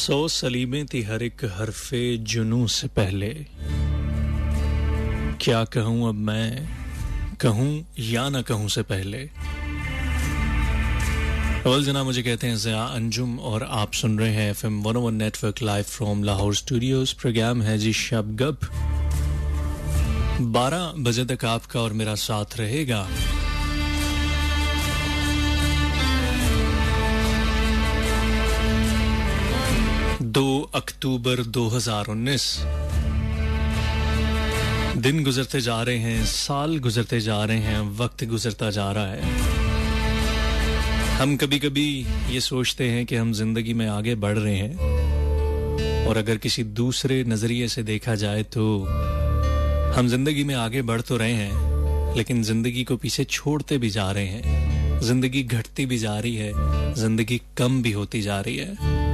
सौ सलीमें थी हर एक हरफे जुनू से पहले, क्या कहूँ अब मैं, कहूँ या ना कहूँ से पहले। अवल जना मुझे कहते हैं ज़िया अंजुम और आप सुन रहे हैं FM 101 network live from Lahore studios. Programme है जी शब गप। 12 बजे तक आपका और मेरा साथ रहेगा। अक्टूबर 2019 दिन गुजरते जा रहे हैं, साल गुजरते जा रहे हैं, वक्त गुजरता जा रहा है। हम कभी-कभी ये सोचते हैं कि हम जिंदगी में आगे बढ़ रहे हैं, और अगर किसी दूसरे नजरिए से देखा जाए तो हम जिंदगी में आगे बढ़ तो रहे हैं, लेकिन जिंदगी को पीछे छोड़ते भी जा रहे हैं। जिंदगी घटती भी जा रही है, जिंदगी कम भी होती जा रही है।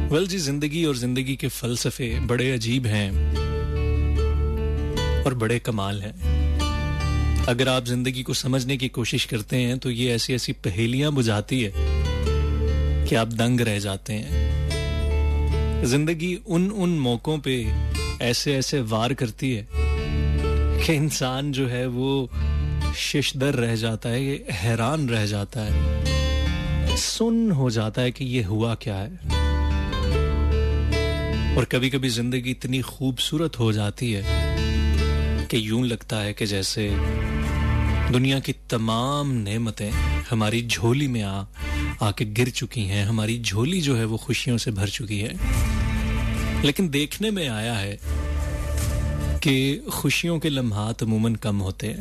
वेल जी, जिंदगी और जिंदगी के फलसफे बड़े अजीब हैं और बड़े कमाल हैं। अगर आप जिंदगी को समझने की कोशिश करते हैं तो ये ऐसी ऐसी पहेलियां बुझाती है कि आप दंग रह जाते हैं। जिंदगी उन मौकों पे ऐसे ऐसे वार करती है कि इंसान जो है वो शिशदर रह जाता है, ये हैरान रह जाता है, सुन्न हो जाता है कि ये हुआ क्या है। और कभी कभी जिंदगी इतनी खूबसूरत हो जाती है कि यूं लगता है कि जैसे दुनिया की तमाम नेमतें हमारी झोली में आके गिर चुकी हैं। हमारी झोली जो है वो खुशियों से भर चुकी है। लेकिन देखने में आया है कि खुशियों के लम्हात अमूमन कम होते हैं,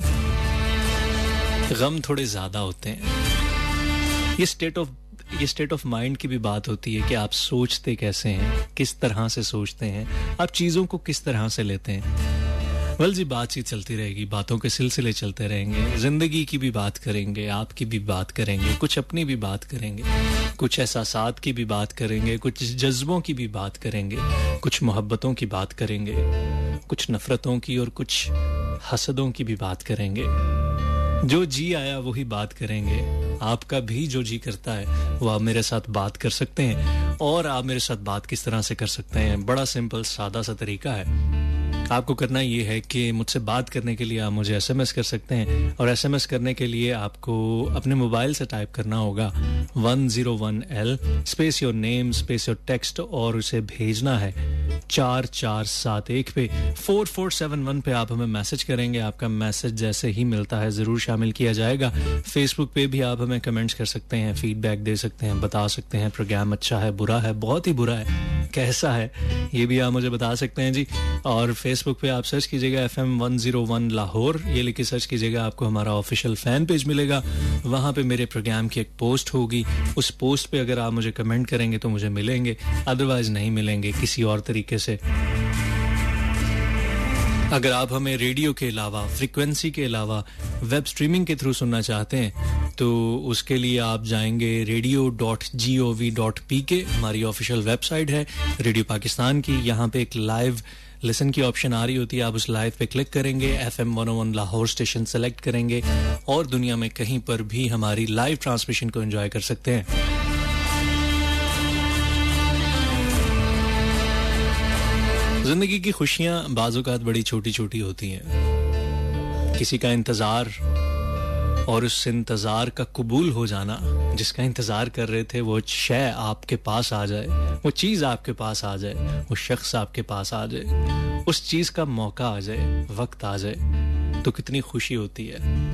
गम थोड़े ज्यादा होते हैं। ये स्टेट ऑफ माइंड की भी बात होती है कि आप सोचते कैसे हैं, किस तरह से सोचते हैं, आप चीजों को किस तरह से लेते हैं। वेल जी, बातचीत चलती रहेगी, बातों के सिलसिले चलते रहेंगे। जिंदगी की भी बात करेंगे, आपकी भी बात करेंगे, कुछ अपनी भी बात करेंगे, कुछ एहसासात की भी बात करेंगे, कुछ जज्बों की भी बात करेंगे, कुछ मोहब्बतों की बात करेंगे, कुछ नफरतों की और कुछ हसदों की भी बात करेंगे। जो जी आया वही बात करेंगे। आपका भी जो जी करता है वो आप मेरे साथ बात कर सकते हैं। और आप मेरे साथ बात किस तरह से कर सकते हैं? बड़ा सिंपल सादा सा तरीका है। आपको करना ये है कि मुझसे बात करने के लिए आप मुझे SMS कर सकते हैं, और SMS करने के लिए आपको अपने मोबाइल से टाइप करना होगा 101L space your name space your text, और उसे भेजना है 4471 पे 4471 पे। आप हमें मैसेज करेंगे, आपका मैसेज जैसे ही मिलता है जरूर शामिल किया जाएगा। फेसबुक पे भी आप हमें कमेंट्स कर सकते हैं, फीडबैक दे सकते हैं, बता सकते हैं प्रोग्राम अच्छा है, बुरा है, बहुत ही बुरा है, कैसा है, ये भी आप मुझे बता सकते हैं जी। और फेसबुक पे आप सर्च कीजिएगा FM 101 लाहौर, ये लिख के सर्च कीजिएगा, आपको हमारा ऑफिशियल फैन पेज मिलेगा। वहां पे मेरे प्रोग्राम की एक पोस्ट होगी, उस पोस्ट पे अगर आप मुझे कमेंट करेंगे तो मुझे मिलेंगे, अदरवाइज नहीं मिलेंगे किसी और तरीके से। अगर आप हमें रेडियो के अलावा, फ्रीक्वेंसी के अलावा वेब स्ट्रीमिंग के थ्रू सुनना चाहते हैं तो उसके लिए आप जाएंगे radio.gov.pk, हमारी ऑफिशियल वेबसाइट है रेडियो पाकिस्तान की। यहाँ पे एक लाइव लिसन की ऑप्शन आ रही होती है, आप उस लाइव पे क्लिक करेंगे, FM 101 लाहौर स्टेशन सेलेक्ट करेंगे और दुनिया में कहीं पर भी हमारी लाइव ट्रांसमिशन को एंजॉय कर सकते हैं। जिंदगी की खुशियां बाज़-औक़ात बड़ी छोटी छोटी होती हैं। किसी का इंतजार और उस इंतजार का कबूल हो जाना, जिसका इंतजार कर रहे थे वो शय आपके पास आ जाए, वो चीज आपके पास आ जाए, वो शख्स आपके पास आ जाए, उस चीज का मौका आ जाए, वक्त आ जाए, तो कितनी खुशी होती है।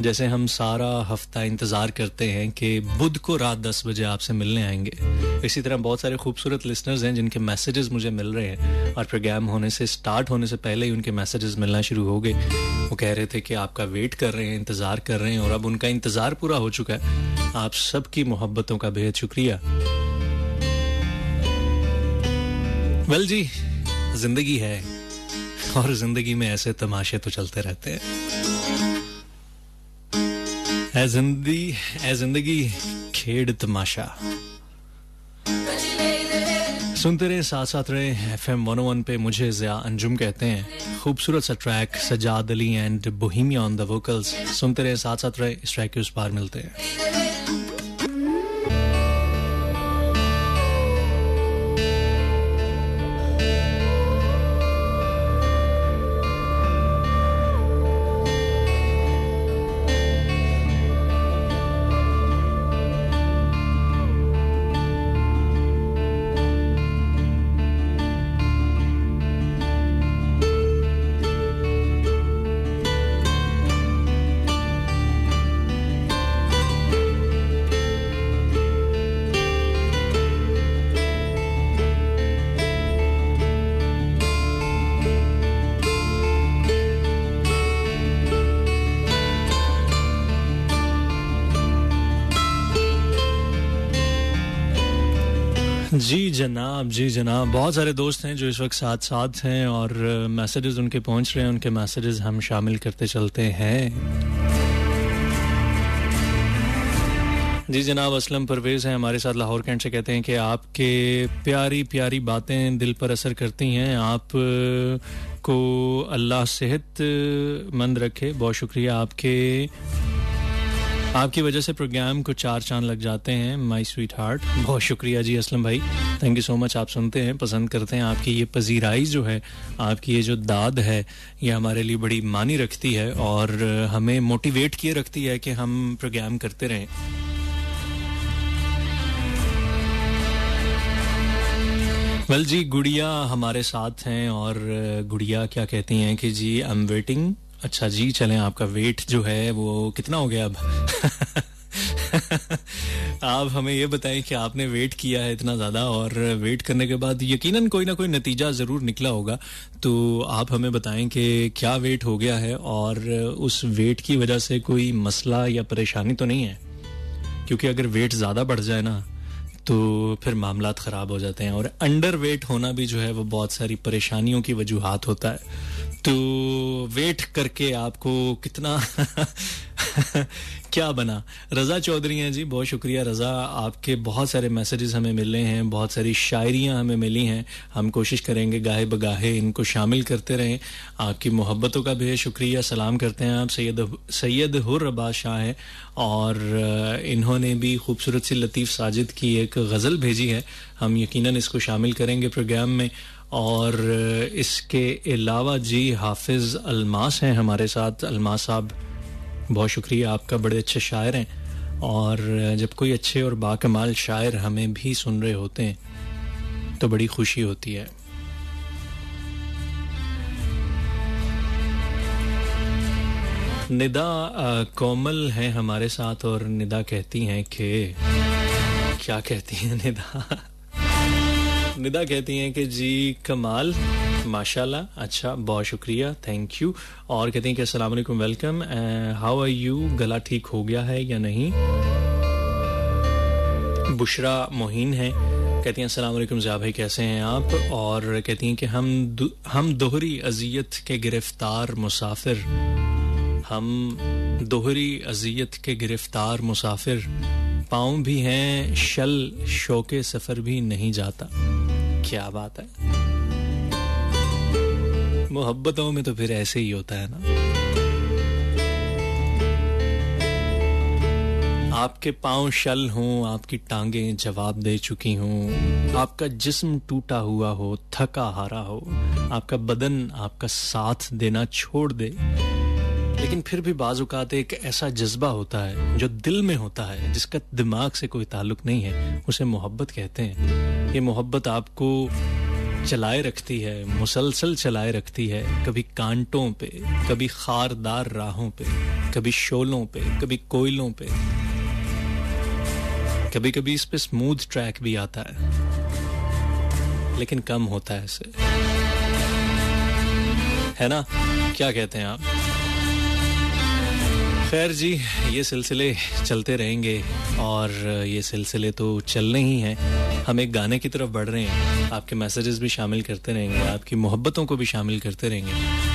जैसे हम सारा हफ्ता इंतजार करते हैं कि बुध को रात 10 बजे आपसे मिलने आएंगे, इसी तरह बहुत सारे खूबसूरत लिसनर्स हैं जिनके मैसेजेस मुझे मिल रहे हैं, और प्रोग्राम होने से स्टार्ट होने से पहले ही उनके मैसेजेस मिलना शुरू हो गए। वो कह रहे थे कि आपका वेट कर रहे हैं, इंतजार कर रहे हैं, और अब उनका इंतजार पूरा हो चुका है। आप सबकी मोहब्बतों का बेहद शुक्रिया। वेल जी, जिंदगी है और जिंदगी में ऐसे तमाशे तो चलते रहते हैं। है जिंदगी खेड़ तमाशा। सुनते रहे, साथ साथ रहे। FM 101 पे मुझे ज़िया अंजुम कहते हैं। खूबसूरत सा track, Sajjad Ali and Bohemia on the vocals. सुनते रहे, साथ साथ रहे। इस ट्रैक के उस पार मिलते हैं। जी जनाब, बहुत सारे दोस्त हैं जो इस वक्त साथ साथ हैं और मैसेजेस उनके पहुंच रहे हैं। उनके मैसेजेस हम शामिल करते चलते हैं। जी जनाब, असलम परवेज़ हैं हमारे साथ लाहौर कैंट से। कहते हैं कि आपके प्यारी प्यारी बातें दिल पर असर करती हैं। आप को अल्लाह सेहतमंद रखे। बहुत शुक्रिया आपकी वजह से प्रोग्राम को 4 चांद लग जाते हैं। माय स्वीट हार्ट, बहुत शुक्रिया जी असलम भाई, थैंक यू सो मच। आप सुनते हैं, पसंद करते हैं। आपकी ये पजीराई जो है, आपकी ये जो दाद है, ये हमारे लिए बड़ी मानी रखती है और हमें मोटिवेट किए रखती है कि हम प्रोग्राम करते रहें। वेल जी, गुड़िया हमारे साथ हैं और गुड़िया क्या कहती हैं कि जी आई एम वेटिंग। अच्छा जी, चलें, आपका वेट जो है वो कितना हो गया अब? आप हमें ये बताएं कि आपने वेट किया है इतना ज़्यादा, और वेट करने के बाद यकीनन कोई ना कोई नतीजा ज़रूर निकला होगा। तो आप हमें बताएं कि क्या वेट हो गया है और उस वेट की वजह से कोई मसला या परेशानी तो नहीं है, क्योंकि अगर वेट ज़्यादा बढ़ जाए ना तो फिर मामलात ख़राब हो जाते हैं। और अंडर वेट होना भी जो है वो बहुत सारी परेशानियों की वजूहात होता है। तो वेट करके आपको कितना क्या बना? रज़ा चौधरी हैं जी, बहुत शुक्रिया रज़ा। आपके बहुत सारे मैसेजेस हमें मिले हैं, बहुत सारी शायरियाँ हमें मिली हैं। हम कोशिश करेंगे गाहे बगाहे इनको शामिल करते रहें। आपकी मोहब्बतों का भी शुक्रिया। सलाम करते हैं आप सैयद हुर अब्बास शाह हैं और इन्होंने भी खूबसूरत सी लतीफ़ साजिद की एक गज़ल भेजी है। हम यकीनन इसको शामिल करेंगे प्रोग्राम में। और इसके अलावा जी हाफिज़ अलमास हैं हमारे साथ। अलमास साहब, बहुत शुक्रिया आपका, बड़े अच्छे शायर हैं। और जब कोई अच्छे और बाकमाल शायर हमें भी सुन रहे होते हैं तो बड़ी खुशी होती है। निदा कोमल हैं हमारे साथ और निदा कहती हैं कि क्या कहती हैं निदा कहती हैं कि जी कमाल, माशाल्लाह, अच्छा, बहुत शुक्रिया, थैंक यू। और कहती हैं कि अस्सलाम वालेकुम, वेलकम, हाउ आर यू? गला ठीक हो गया है या नहीं? बुशरा मोहीन है, कहती हैं अस्सलाम वालेकुम ज़िया भाई, कैसे हैं आप? और कहती हैं कि हम दोहरी अज़ियत के गिरफ्तार मुसाफिर, हम दोहरी अज़ियत के गिरफ्तार मुसाफिर, पाँव भी हैं शल, शौके सफ़र भी नहीं जाता। क्या बात है, मोहब्बतों में तो फिर ऐसे ही होता है ना। आपके पाँव शल हों, आपकी टांगें जवाब दे चुकी हों, आपका जिस्म टूटा हुआ हो, थका हारा हो, आपका बदन आपका साथ देना छोड़ दे, लेकिन फिर भी बाज़-औक़ात एक ऐसा जज्बा होता है जो दिल में होता है, जिसका दिमाग से कोई ताल्लुक नहीं है, उसे मोहब्बत कहते हैं। ये मोहब्बत आपको चलाए रखती है, मुसलसल चलाए रखती है, कभी कांटों पे, कभी खारदार राहों पे, कभी शोलों पे, कभी कोयलों पे, कभी कभी इस पे स्मूथ ट्रैक भी आता है, लेकिन कम होता है इससे, है ना? क्या कहते हैं आप? खैर जी, ये सिलसिले चलते रहेंगे और ये सिलसिले तो चलने ही हैं। हम एक गाने की तरफ बढ़ रहे हैं, आपके मैसेजेस भी शामिल करते रहेंगे, आपकी मोहब्बतों को भी शामिल करते रहेंगे,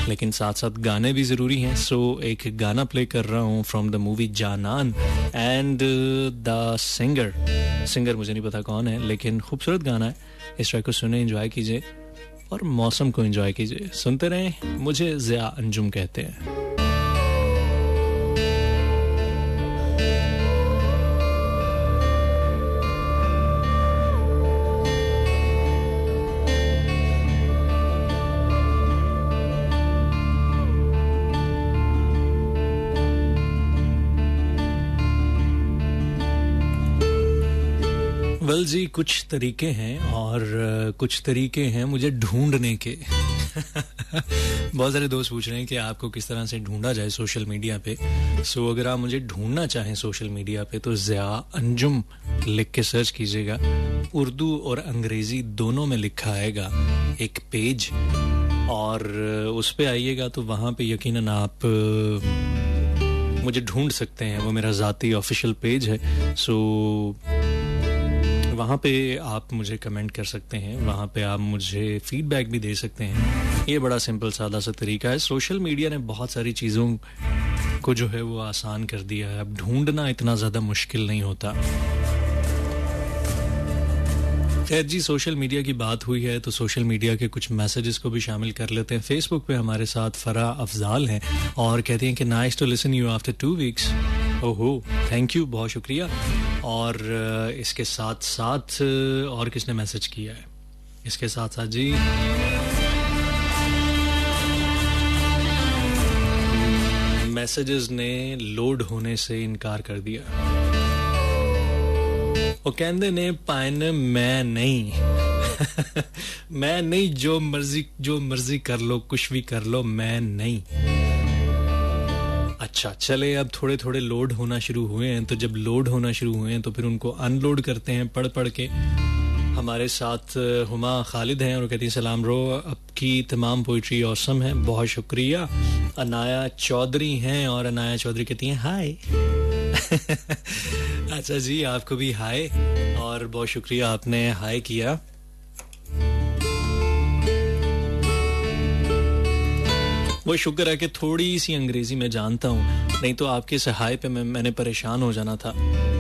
लेकिन साथ साथ गाने भी ज़रूरी हैं। सो एक गाना प्ले कर रहा हूँ from the movie Jaanan and the singer मुझे नहीं पता कौन है, लेकिन खूबसूरत गाना है। इस ट्रैक को सुने, एंजॉय कीजिए और मौसम को एंजॉय कीजिए। सुनते रहें, मुझे ज़िया अंजुम कहते हैं। वेल जी, कुछ तरीके हैं और कुछ तरीके हैं मुझे ढूंढने के। बहुत सारे दोस्त पूछ रहे हैं कि आपको किस तरह से ढूंढा जाए सोशल मीडिया पे। सो अगर आप मुझे ढूंढना चाहें सोशल मीडिया पे तो ज़िया अंजुम लिख के सर्च कीजिएगा। उर्दू और अंग्रेजी दोनों में लिखा आएगा एक पेज, और उस पे आइएगा तो वहाँ पे यकीनन आप मुझे ढूंढ सकते हैं। वो मेरा ज़ाती ऑफिशियल पेज है। सो वहाँ पे आप मुझे कमेंट कर सकते हैं, वहाँ पे आप मुझे फीडबैक भी दे सकते हैं। ये बड़ा सिंपल सादा सा तरीका है। सोशल मीडिया ने बहुत सारी चीज़ों को जो है वो आसान कर दिया है। अब ढूंढना इतना ज़्यादा मुश्किल नहीं होता। खैर जी, सोशल मीडिया की बात हुई है तो सोशल मीडिया के कुछ मैसेजेस को भी शामिल कर लेते हैं। फेसबुक पे हमारे साथ फरा अफजाल हैं और कहती हैं कि nice to listen you after 2 weeks. ओहो, थैंक यू, बहुत शुक्रिया। और इसके साथ साथ और किसने मैसेज किया है? इसके साथ साथ जी मैसेजेस ने लोड होने से इनकार कर दिया। वो कहते ने पाइन मैं नहीं मैं नहीं, जो मर्जी कर लो, कुछ भी कर लो, मैं नहीं। अच्छा चले, अब थोड़े थोड़े लोड होना शुरू हुए हैं, तो जब लोड होना शुरू हुए हैं तो फिर उनको अनलोड करते हैं पढ़ पढ़ के। हमारे साथ हुमा खालिद हैं और कहती हैं सलाम रो, आपकी तमाम पोइट्री ऑसम है, बहुत शुक्रिया। अनाया चौधरी हैं और अनाया चौधरी कहती हैं हाय। अच्छा जी, आपको भी हाय और बहुत शुक्रिया आपने हाय किया। वो शुक्र है कि थोड़ी सी अंग्रेजी मैं जानता हूँ, नहीं तो आपके इस हाय पे मैंने परेशान हो जाना था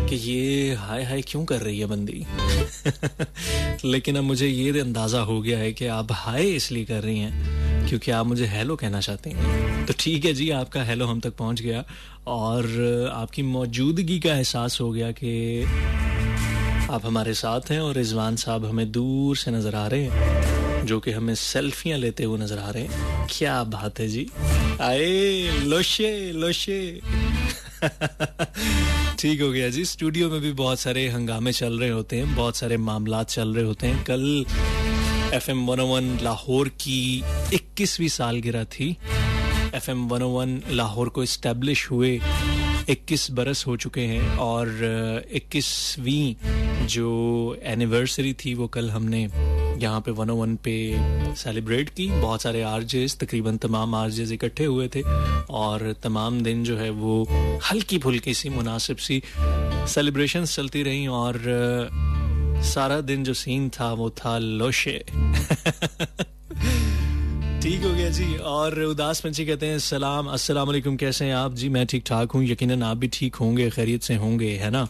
कि ये हाय हाय क्यों कर रही है बंदी। लेकिन अब मुझे ये अंदाजा हो गया है कि आप हाय इसलिए कर रही हैं क्योंकि आप मुझे हेलो कहना चाहते हैं। तो ठीक है जी, आपका हेलो हम तक पहुंच गया और आपकी मौजूदगी का एहसास हो गया कि आप हमारे साथ हैं। और रिजवान साहब हमें दूर से नजर आ रहे हैं, जो कि हमें सेल्फियां लेते हुए नजर आ रहे हैं। क्या बात है जी, आए लोशे लोशे। ठीक हो गया जी। स्टूडियो में भी बहुत सारे हंगामे चल रहे होते हैं, बहुत सारे मामलात चल रहे होते हैं। कल FM 101 लाहौर की 21वीं सालगिरह थी। FM 101 लाहौर को इस्टेब्लिश हुए 21 बरस हो चुके हैं और 21वीं जो एनिवर्सरी थी वो कल हमने यहाँ पे 101 पे सेलिब्रेट की। बहुत सारे आरजेस, तकरीबन तमाम आरजेस इकट्ठे हुए थे और तमाम दिन जो है वो हल्की फुल्की सी मुनासिब सी सेलिब्रेशंस चलती रहीं और सारा दिन जो सीन था वो था लोशे। ठीक हो गया जी। और उदास पंछी कहते हैं सलाम, अस्सलाम वालेकुम, कैसे हैं आप? जी मैं ठीक ठाक हूँ, यकीनन आप भी ठीक होंगे, खैरियत से होंगे, है ना?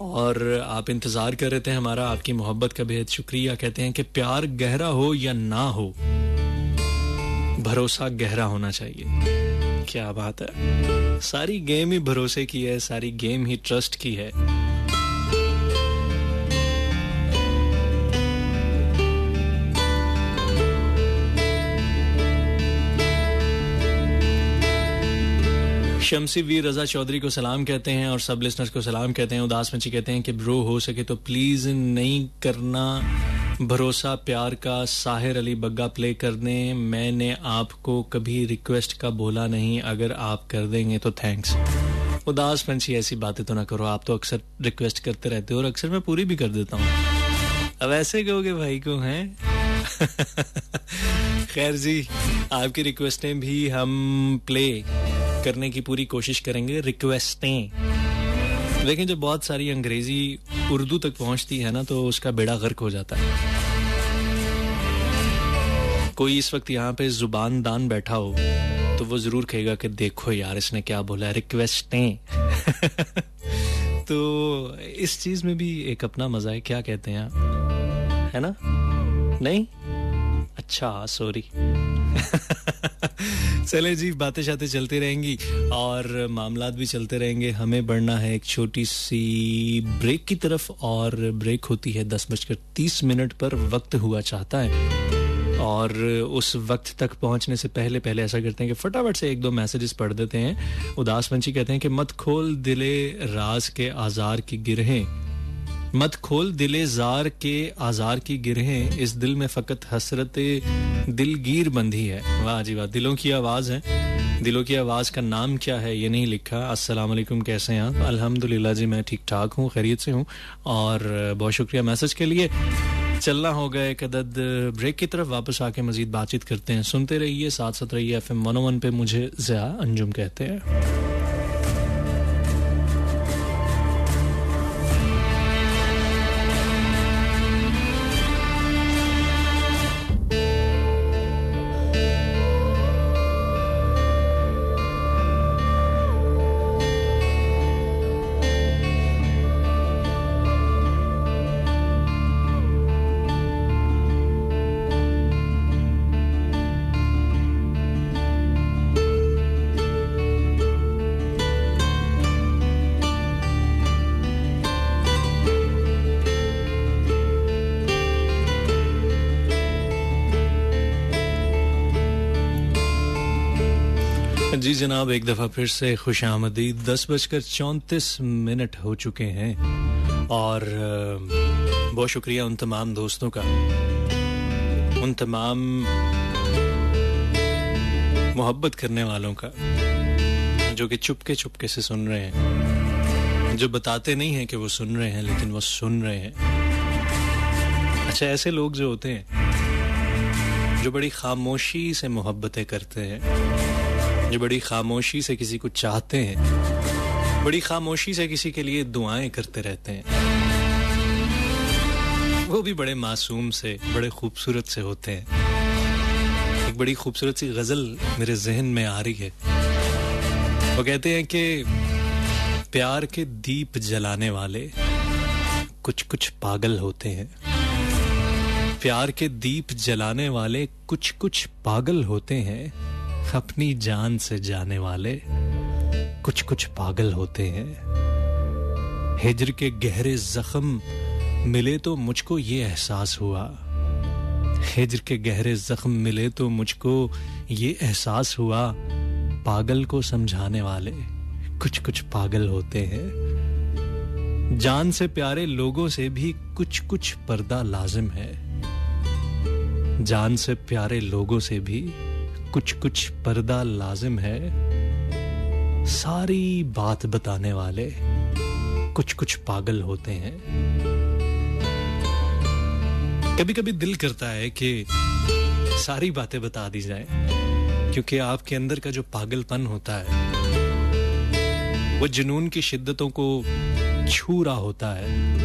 और आप इंतजार कर रहे थे हमारा, आपकी मोहब्बत का बेहद शुक्रिया। कहते हैं कि प्यार गहरा हो या ना हो, भरोसा गहरा होना चाहिए। क्या बात है, सारी गेम ही भरोसे की है, सारी गेम ही ट्रस्ट की है। शमसी वीर रजा चौधरी को सलाम कहते हैं और सब लिसनर्स को सलाम कहते हैं। उदास पंछी कहते हैं कि ब्रो हो सके तो प्लीज नहीं करना भरोसा प्यार का, साहिर अली बग्गा प्ले कर दें। मैंने आपको कभी रिक्वेस्ट का बोला नहीं, अगर आप कर देंगे तो थैंक्स। उदास पंछी ऐसी बातें तो ना करो, आप तो अक्सर रिक्वेस्ट करते रहते हो और अक्सर मैं पूरी भी कर देता हूँ। अब ऐसे कहोगे भाई को हैं। खैर जी, आपकी रिक्वेस्टें भी हम प्ले करने की पूरी कोशिश करेंगे, रिक्वेस्टें। लेकिन जब बहुत सारी अंग्रेजी उर्दू तक पहुंचती है ना तो उसका बेड़ा गर्क हो जाता है। कोई इस वक्त यहाँ पे जुबान दान बैठा हो तो वो जरूर कहेगा कि देखो यार इसने क्या बोला, रिक्वेस्टें। तो इस चीज में भी एक अपना मजा है, क्या कहते हैं आप? है ना? नहीं? अच्छा, सॉरी। चले जी, बातें शातें चलती रहेंगी और मामलात भी चलते रहेंगे। हमें बढ़ना है एक छोटी सी ब्रेक की तरफ और ब्रेक होती है 10:30 पर। वक्त हुआ चाहता है और उस वक्त तक पहुंचने से पहले ऐसा करते हैं कि फटाफट से एक दो मैसेजेस पढ़ देते हैं। उदास पंछी कहते हैं कि मत खोल दिले राज के आजार की गिरहें, मत खोल दिले जार के आजार की गिरहें, इस दिल में फकत हसरते दिलगीर बंधी है। वाह जी वाह, दिलों की आवाज है। दिलों की आवाज का नाम क्या है ये नहीं लिखा। अस्सलाम वालेकुम, कैसे हैं आप? अल्हम्दुलिल्लाह जी, मैं ठीक ठाक हूँ, खैरियत से हूँ और बहुत शुक्रिया मैसेज के लिए। चलना होगा एक अदद ब्रेक की तरफ, वापस आके मजीद बातचीत करते हैं। सुनते रहिए, साथ साथ रहिए FM 101 पे। मुझे ज़िया अंजुम कहते हैं। जी जनाब, एक दफ़ा फिर से खुशामदीद। 10:34 हो चुके हैं और बहुत शुक्रिया उन तमाम दोस्तों का, उन तमाम मोहब्बत करने वालों का जो कि चुपके से सुन रहे हैं, जो बताते नहीं हैं कि वो सुन रहे हैं लेकिन वो सुन रहे हैं। अच्छा, ऐसे लोग जो होते हैं जो बड़ी खामोशी से मोहब्बतें करते हैं, जो बड़ी खामोशी से किसी को चाहते हैं, बड़ी खामोशी से किसी के लिए दुआएं करते रहते हैं, वो भी बड़े मासूम से, बड़े खूबसूरत से होते हैं। एक बड़ी खूबसूरत सी गजल मेरे जहन में आ रही है। वो कहते हैं कि प्यार के दीप जलाने वाले कुछ कुछ पागल होते हैं, प्यार के दीप जलाने वाले कुछ कुछ पागल होते हैं, अपनी जान से जाने वाले कुछ कुछ पागल होते हैं। हिज्र के गहरे जख्म मिले तो मुझको ये एहसास हुआ, हिज्र के गहरे जख्म मिले तो मुझको ये एहसास हुआ, पागल को समझाने वाले कुछ कुछ पागल होते हैं। जान से प्यारे लोगों से भी कुछ कुछ पर्दा लाजिम है, जान से प्यारे लोगों से भी कुछ कुछ पर्दा लाजिम है, सारी बात बताने वाले कुछ कुछ पागल होते हैं। कभी कभी दिल करता है कि सारी बातें बता दी जाए, क्योंकि आपके अंदर का जो पागलपन होता है वो जुनून की शिद्दतों को छू रहा होता है।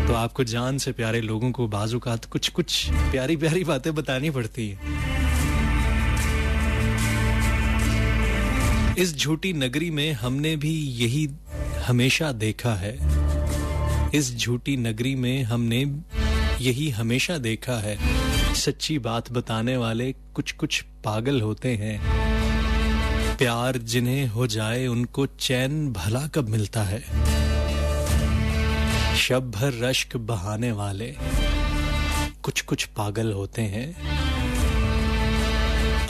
तो आपको जान से प्यारे लोगों को बाज़-औक़ात कुछ कुछ प्यारी प्यारी बातें बतानी पड़ती हैं। इस झूठी नगरी में हमने भी यही हमेशा देखा है, इस झूठी नगरी में हमने यही हमेशा देखा है, सच्ची बात बताने वाले कुछ कुछ पागल होते हैं। प्यार जिन्हें हो जाए उनको चैन भला कब मिलता है, शब भर रश्क बहाने वाले कुछ कुछ पागल होते हैं।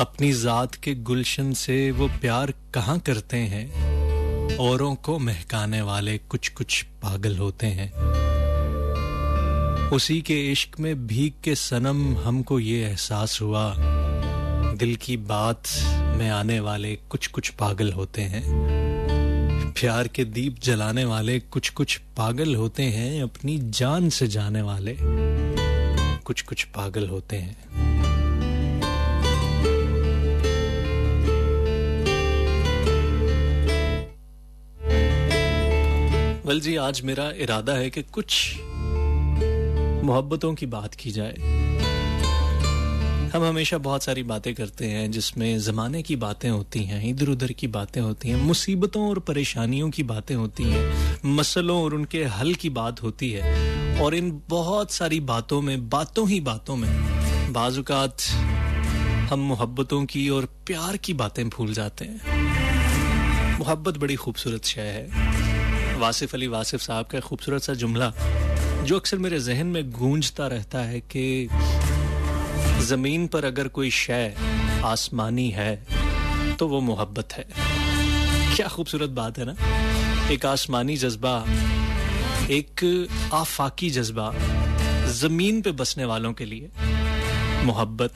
अपनी जात के गुलशन से वो प्यार कहाँ करते हैं, औरों को महकाने वाले कुछ कुछ पागल होते हैं। उसी के इश्क में भीग के सनम हमको ये एहसास हुआ, दिल की बात में आने वाले कुछ कुछ पागल होते हैं। प्यार के दीप जलाने वाले कुछ कुछ पागल होते हैं, अपनी जान से जाने वाले कुछ कुछ पागल होते हैं। वेल जी, आज मेरा इरादा है कि कुछ मोहब्बतों की बात की जाए। हम हमेशा बहुत सारी बातें करते हैं जिसमें ज़माने की बातें होती हैं, इधर उधर की बातें होती हैं, मुसीबतों और परेशानियों की बातें होती हैं, मसलों और उनके हल की बात होती है। और इन बहुत सारी बातों में बाज़ औक़ात हम मोहब्बतों की और प्यार की बातें भूल जाते हैं। मोहब्बत बड़ी खूबसूरत शय है। वासिफ अली वासिफ साहब का खूबसूरत सा जुमला जो अक्सर मेरे जहन में गूंजता रहता है कि ज़मीन पर अगर कोई शय आसमानी है तो वो मोहब्बत है। क्या खूबसूरत बात है ना। एक आसमानी जज्बा, एक आफाकी जज्बा ज़मीन पे बसने वालों के लिए मोहब्बत,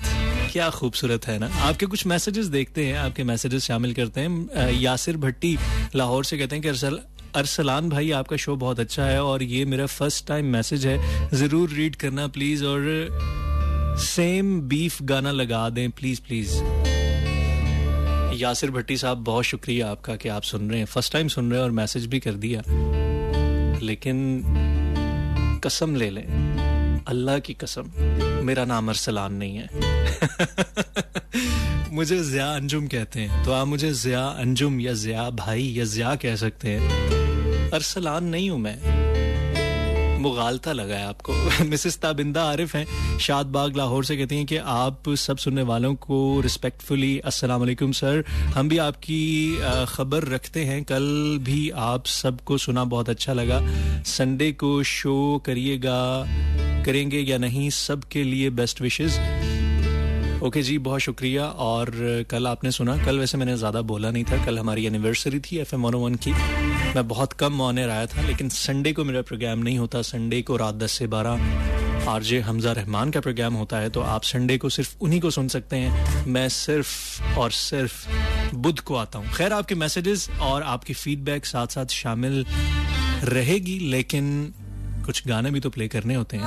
क्या खूबसूरत है ना। आपके कुछ मैसेजेस देखते हैं, आपके मैसेजेस शामिल करते हैं। यासिर भट्टी लाहौर से कहते हैं कि अरसलान भाई आपका शो बहुत अच्छा है और ये मेरा फर्स्ट टाइम मैसेज है, ज़रूर रीड करना प्लीज़, और सेम बीफ गाना लगा दें प्लीज़ प्लीज़। यासिर भट्टी साहब बहुत शुक्रिया आपका कि आप सुन रहे हैं, फर्स्ट टाइम सुन रहे हैं और मैसेज भी कर दिया। लेकिन कसम ले लें, अल्लाह की कसम, मेरा नाम अरसलान नहीं है। मुझे ज़िया अंजुम कहते हैं, तो आप मुझे ज़िया अंजुम या ज़िया भाई या ज़िया कह सकते हैं। अरसलान नहीं हूं मैं। मुगालता लगा है आपको। मिसेस ताबिंदा आरिफ हैं शादबाग लाहौर से, कहती हैं कि आप सब सुनने वालों को रिस्पेक्टफुली अस्सलाम वालेकुम सर, हम भी आपकी खबर रखते हैं, कल भी आप सबको सुना बहुत अच्छा लगा, संडे को शो करेंगे या नहीं, सबके लिए बेस्ट विशेस। ओके जी, बहुत शुक्रिया। और कल आपने सुना, कल वैसे मैंने ज़्यादा बोला नहीं था, कल हमारी एनिवर्सरी थी FM 101 की, मैं बहुत कम ऑनर आया था, लेकिन संडे को मेरा प्रोग्राम नहीं होता। संडे को रात 10 से 12 आरजे हमजा रहमान का प्रोग्राम होता है, तो आप संडे को सिर्फ उन्हीं को सुन सकते हैं। मैं सिर्फ और सिर्फ बुध को आता हूँ। खैर, आपके मैसेजेस और आपकी फीडबैक साथ साथ शामिल रहेगी, लेकिन कुछ गाने भी तो प्ले करने होते हैं।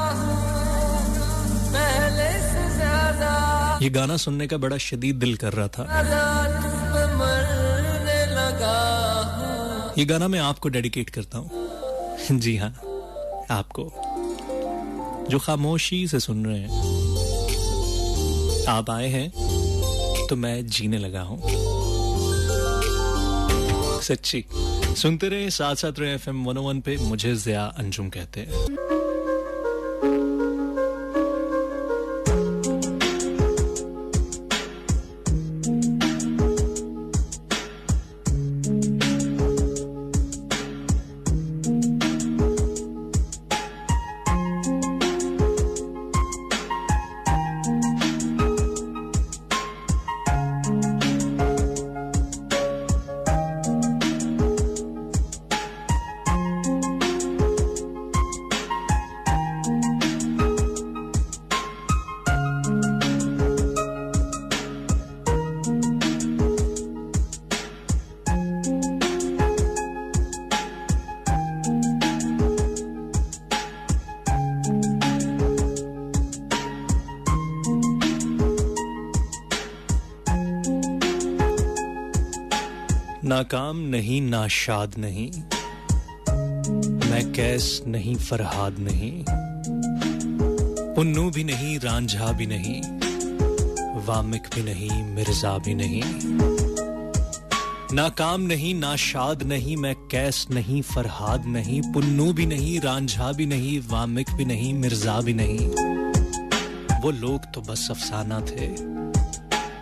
ये गाना सुनने का बड़ा शदीद दिल कर रहा था। ये गाना मैं आपको डेडिकेट करता हूँ। जी हाँ, आपको जो खामोशी से सुन रहे हैं। आप आए हैं तो मैं जीने लगा हूँ। सच्ची सुनते रहे, साथ साथ रहे FM 101 पे। मुझे ज़िया अंजुम कहते हैं। नाकाम नहीं, नाशाद नहीं, मैं कैस नहीं, फरहाद नहीं, पुन्नू भी नहीं, रांझा भी नहीं, वामिक भी नहीं, मिर्जा भी नहीं। नाकाम नहीं, नाशाद नहीं, मैं कैस नहीं, फरहाद नहीं, पुन्नू भी नहीं, रांझा भी नहीं, वामिक भी नहीं, मिर्जा भी नहीं। वो लोग तो बस अफसाना थे,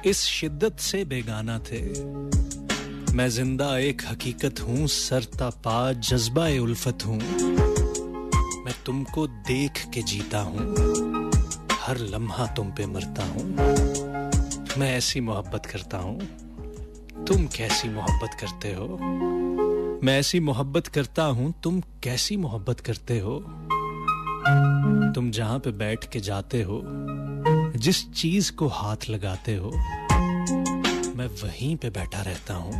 इस शिद्दत से बेगाना थे। मैं जिंदा एक हकीकत हूँ, सरता पा जज्बा-ए उल्फत हूँ। मैं तुमको देख के जीता हूँ, हर लम्हा तुम पे मरता हूँ। मैं ऐसी मोहब्बत करता हूँ, तुम कैसी मोहब्बत करते हो। मैं ऐसी मोहब्बत करता हूँ, तुम कैसी मोहब्बत करते हो। तुम जहाँ पे बैठ के जाते हो, जिस चीज को हाथ लगाते हो, मैं वहीं पे बैठा रहता हूँ,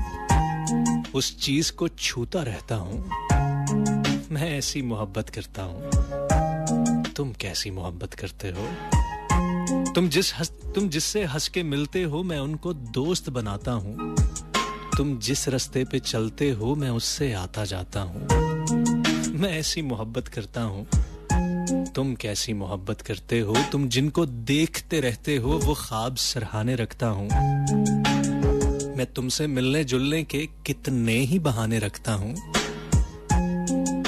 उस चीज को छूता रहता हूँ। मैं ऐसी मोहब्बत करता हूँ, तुम कैसी मोहब्बत करते हो। तुम जिससे हंस के मिलते हो, मैं उनको दोस्त बनाता हूँ। तुम जिस रास्ते पे चलते हो, मैं उससे आता जाता हूँ। मैं ऐसी मोहब्बत करता हूँ, तुम कैसी मोहब्बत करते हो। तुम जिनको देखते रहते हो, वो ख्वाब सरहाने रखता हूँ। मैं तुमसे मिलने जुलने के कितने ही बहाने रखता हूँ।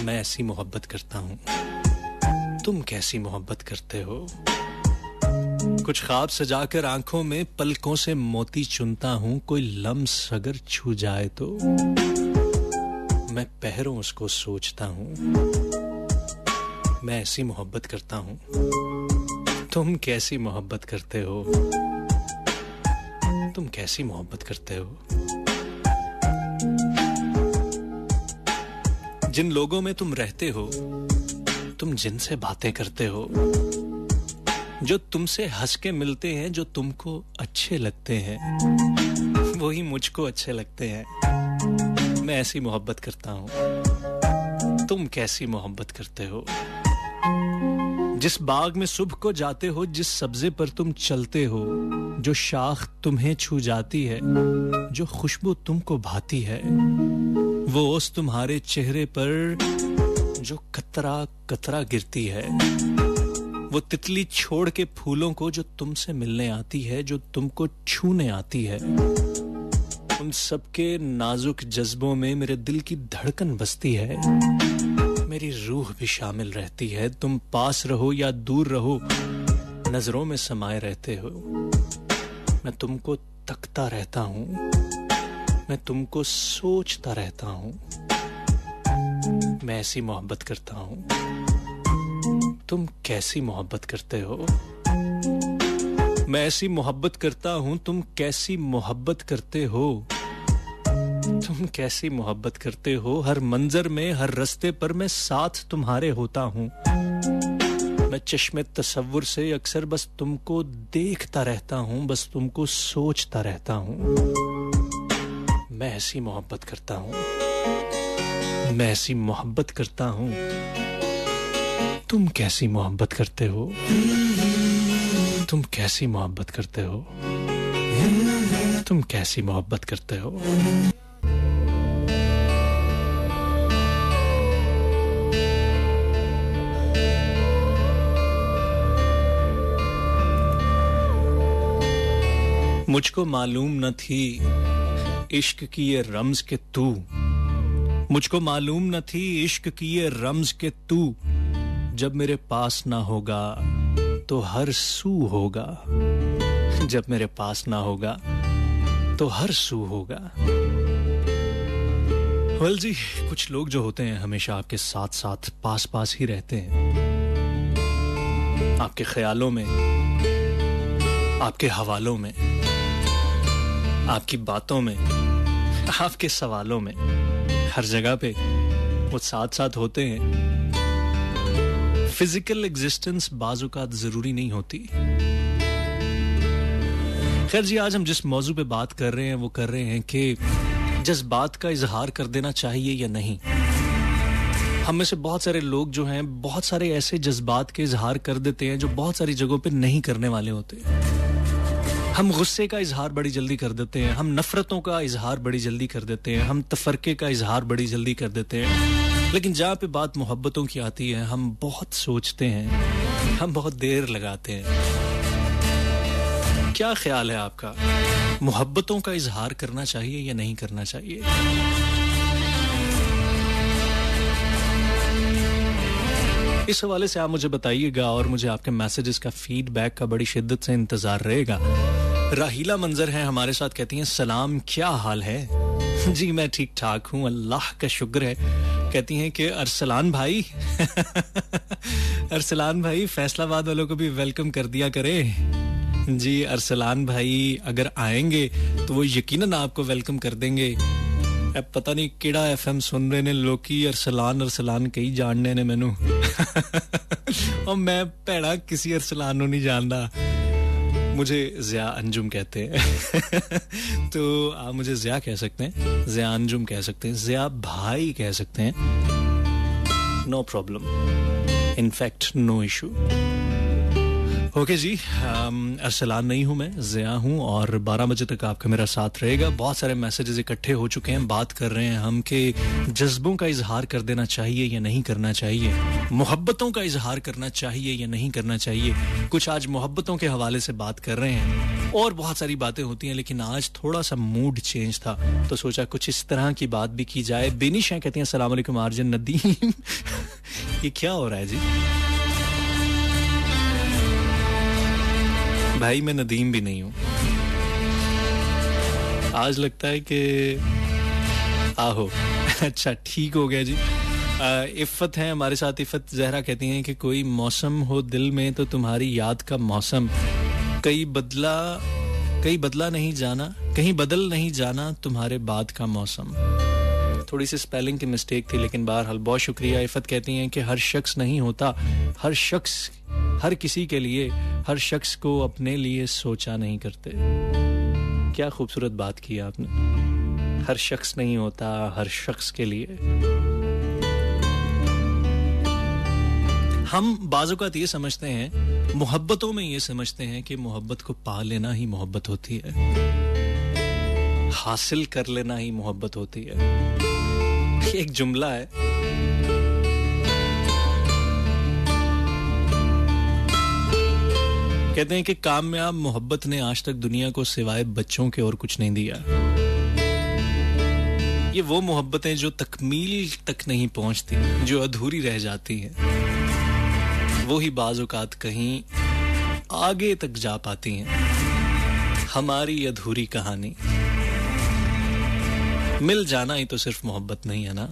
मैं ऐसी मोहब्बत करता हूँ, तुम कैसी मोहब्बत करते हो। कुछ ख्वाब सजाकर आंखों में पलकों से मोती चुनता हूं, कोई लम्स अगर छू जाए तो मैं पहरों उसको सोचता हूं। मैं ऐसी मोहब्बत करता हूं। तुम कैसी मोहब्बत करते हो। तुम कैसी मोहब्बत करते हो। जिन लोगों में तुम रहते हो, तुम जिनसे बातें करते हो, जो तुमसे हंस के मिलते हैं, जो तुमको अच्छे लगते हैं, वही मुझको अच्छे लगते हैं। मैं ऐसी मोहब्बत करता हूं। तुम कैसी मोहब्बत करते हो। जिस बाग में सुबह को जाते हो, जिस सब्जे पर तुम चलते हो, जो शाख तुम्हें छू जाती है, जो खुशबू तुमको भाती है, वो ओस तुम्हारे चेहरे पर जो कतरा कतरा गिरती है, वो तितली छोड़ के फूलों को जो तुमसे मिलने आती है, जो तुमको छूने आती है, उन सबके नाजुक जज्बों में मेरे दिल की धड़कन बसती है, मेरी रूह भी शामिल रहती है। तुम पास रहो या दूर रहो, नजरों में समाये रहते हो। मैं तुमको तकता रहता हूं, मैं तुमको सोचता रहता हूं। मैं ऐसी मोहब्बत करता हूं। तुम कैसी मोहब्बत करते हो। मैं ऐसी मोहब्बत करता हूं। तुम कैसी मोहब्बत करते हो। तुम कैसी मोहब्बत करते हो। हर मंजर में, हर रास्ते पर मैं साथ तुम्हारे होता हूं। मैं चश्मे तसव्वुर से अक्सर बस तुमको देखता रहता हूं, बस तुमको सोचता रहता हूं। मैं ऐसी मोहब्बत करता हूं। मैं ऐसी मोहब्बत करता हूं। तुम कैसी मोहब्बत करते हो। तुम कैसी मोहब्बत करते हो। तुम कैसी मोहब्बत करते हो। मुझको मालूम न थी इश्क की ये रम्ज के तू। मुझको मालूम न थी इश्क की ये रम्ज के तू। जब मेरे पास ना होगा तो हर सू होगा। जब मेरे पास ना होगा तो हर सू होगा। वेल जी, कुछ लोग जो होते हैं हमेशा आपके साथ साथ पास पास ही रहते हैं, आपके ख्यालों में, आपके हवालों में, आपकी बातों में, आपके सवालों में, हर जगह पे वो साथ साथ होते हैं। फिजिकल एग्जिस्टेंस बाज़-औक़ात जरूरी नहीं होती। खैर जी, आज हम जिस मौजू पे बात कर रहे हैं वो कर रहे हैं कि जज्बात का इजहार कर देना चाहिए या नहीं। हम में से बहुत सारे लोग जो हैं बहुत सारे ऐसे जज्बात के इजहार कर देते हैं जो बहुत सारी जगहों पे नहीं करने वाले होते। हम गुस्से का इजहार बड़ी जल्दी कर देते हैं, हम नफरतों का इजहार बड़ी जल्दी कर देते हैं, हम तफरके का इजहार बड़ी जल्दी कर देते हैं। लेकिन जहाँ पे बात मोहब्बतों की आती है, हम बहुत सोचते हैं, हम बहुत देर लगाते हैं। क्या ख्याल है आपका, मोहब्बतों का इजहार करना चाहिए या नहीं करना चाहिए? इस हवाले से आप मुझे बताइएगा और मुझे आपके मैसेजेस का, फीडबैक का बड़ी शिद्दत से इंतजार रहेगा। राहीला मंजर है हमारे साथ, कहती हैं सलाम, क्या हाल है? जी मैं ठीक ठाक हूँ, अल्लाह का शुक्र है। कहती हैं कि अरसलान भाई अरसलान भाई फैसलाबाद वालों को भी वेलकम कर दिया करे। जी अरसलान भाई अगर आएंगे तो वो यकीनन आपको वेलकम कर देंगे। अब पता नहीं केड़ा एफएम सुन रहे ने लोकी, अरसलान कई जानने ने मैनू और मैं भैड़ा किसी अरसलान नहीं जानता। मुझे ज़िया अंजुम कहते हैं तो आप मुझे ज़िया कह सकते हैं, ज़िया अंजुम कह सकते हैं, ज़िया भाई कह सकते हैं, no problem, in fact no issue. Okay जी, अरसलान नहीं हूँ मैं, ज़िया हूँ और 12 बजे तक आपका मेरा साथ रहेगा। बहुत सारे मैसेजेस इकट्ठे हो चुके हैं। बात कर रहे हैं हम कि जज्बों का इजहार कर देना चाहिए या नहीं करना चाहिए, मोहब्बतों का इजहार करना चाहिए या नहीं करना चाहिए। कुछ आज मोहब्बतों के हवाले से बात कर रहे हैं और बहुत सारी बातें होती हैं, लेकिन आज थोड़ा सा मूड चेंज था तो सोचा कुछ इस तरह की बात भी की जाए। बेनिश कहती हैं अस्सलाम वालेकुम आरजन नदीम ये क्या हो रहा है जी? भाई मैं नदीम भी नहीं हूँ। आज लगता है कि आहो अच्छा ठीक हो गया जी। इफ़त है हमारे साथ। इफ़त जहरा कहती हैं कि कोई मौसम हो दिल में तो तुम्हारी याद का मौसम, कहीं बदला नहीं जाना, कहीं बदल नहीं जाना तुम्हारे बाद का मौसम। थोड़ी सी स्पेलिंग की मिस्टेक थी, लेकिन बहरहाल बहुत शुक्रिया। इफ़त कहती हैं कि हर शख्स नहीं होता, हर शख्स हर किसी के लिए, हर शख्स को अपने लिए सोचा नहीं करते। क्या खूबसूरत बात की आपने। हर शख्स नहीं होता हर शख्स के लिए। हम बाज़-औक़ात ये समझते हैं, मोहब्बतों में ये समझते हैं कि मोहब्बत को पा लेना ही मोहब्बत होती है, हासिल कर लेना ही मोहब्बत होती है। एक जुमला है, कहते हैं कि कामयाब मोहब्बत ने आज तक दुनिया को सिवाय बच्चों के और कुछ नहीं दिया। ये वो मोहब्बतें जो तकमील तक नहीं पहुंचती, जो अधूरी रह जाती हैं, वो ही बाज़-औक़ात कहीं आगे तक जा पाती हैं। हमारी अधूरी कहानी। मिल जाना ही तो सिर्फ मोहब्बत नहीं है ना,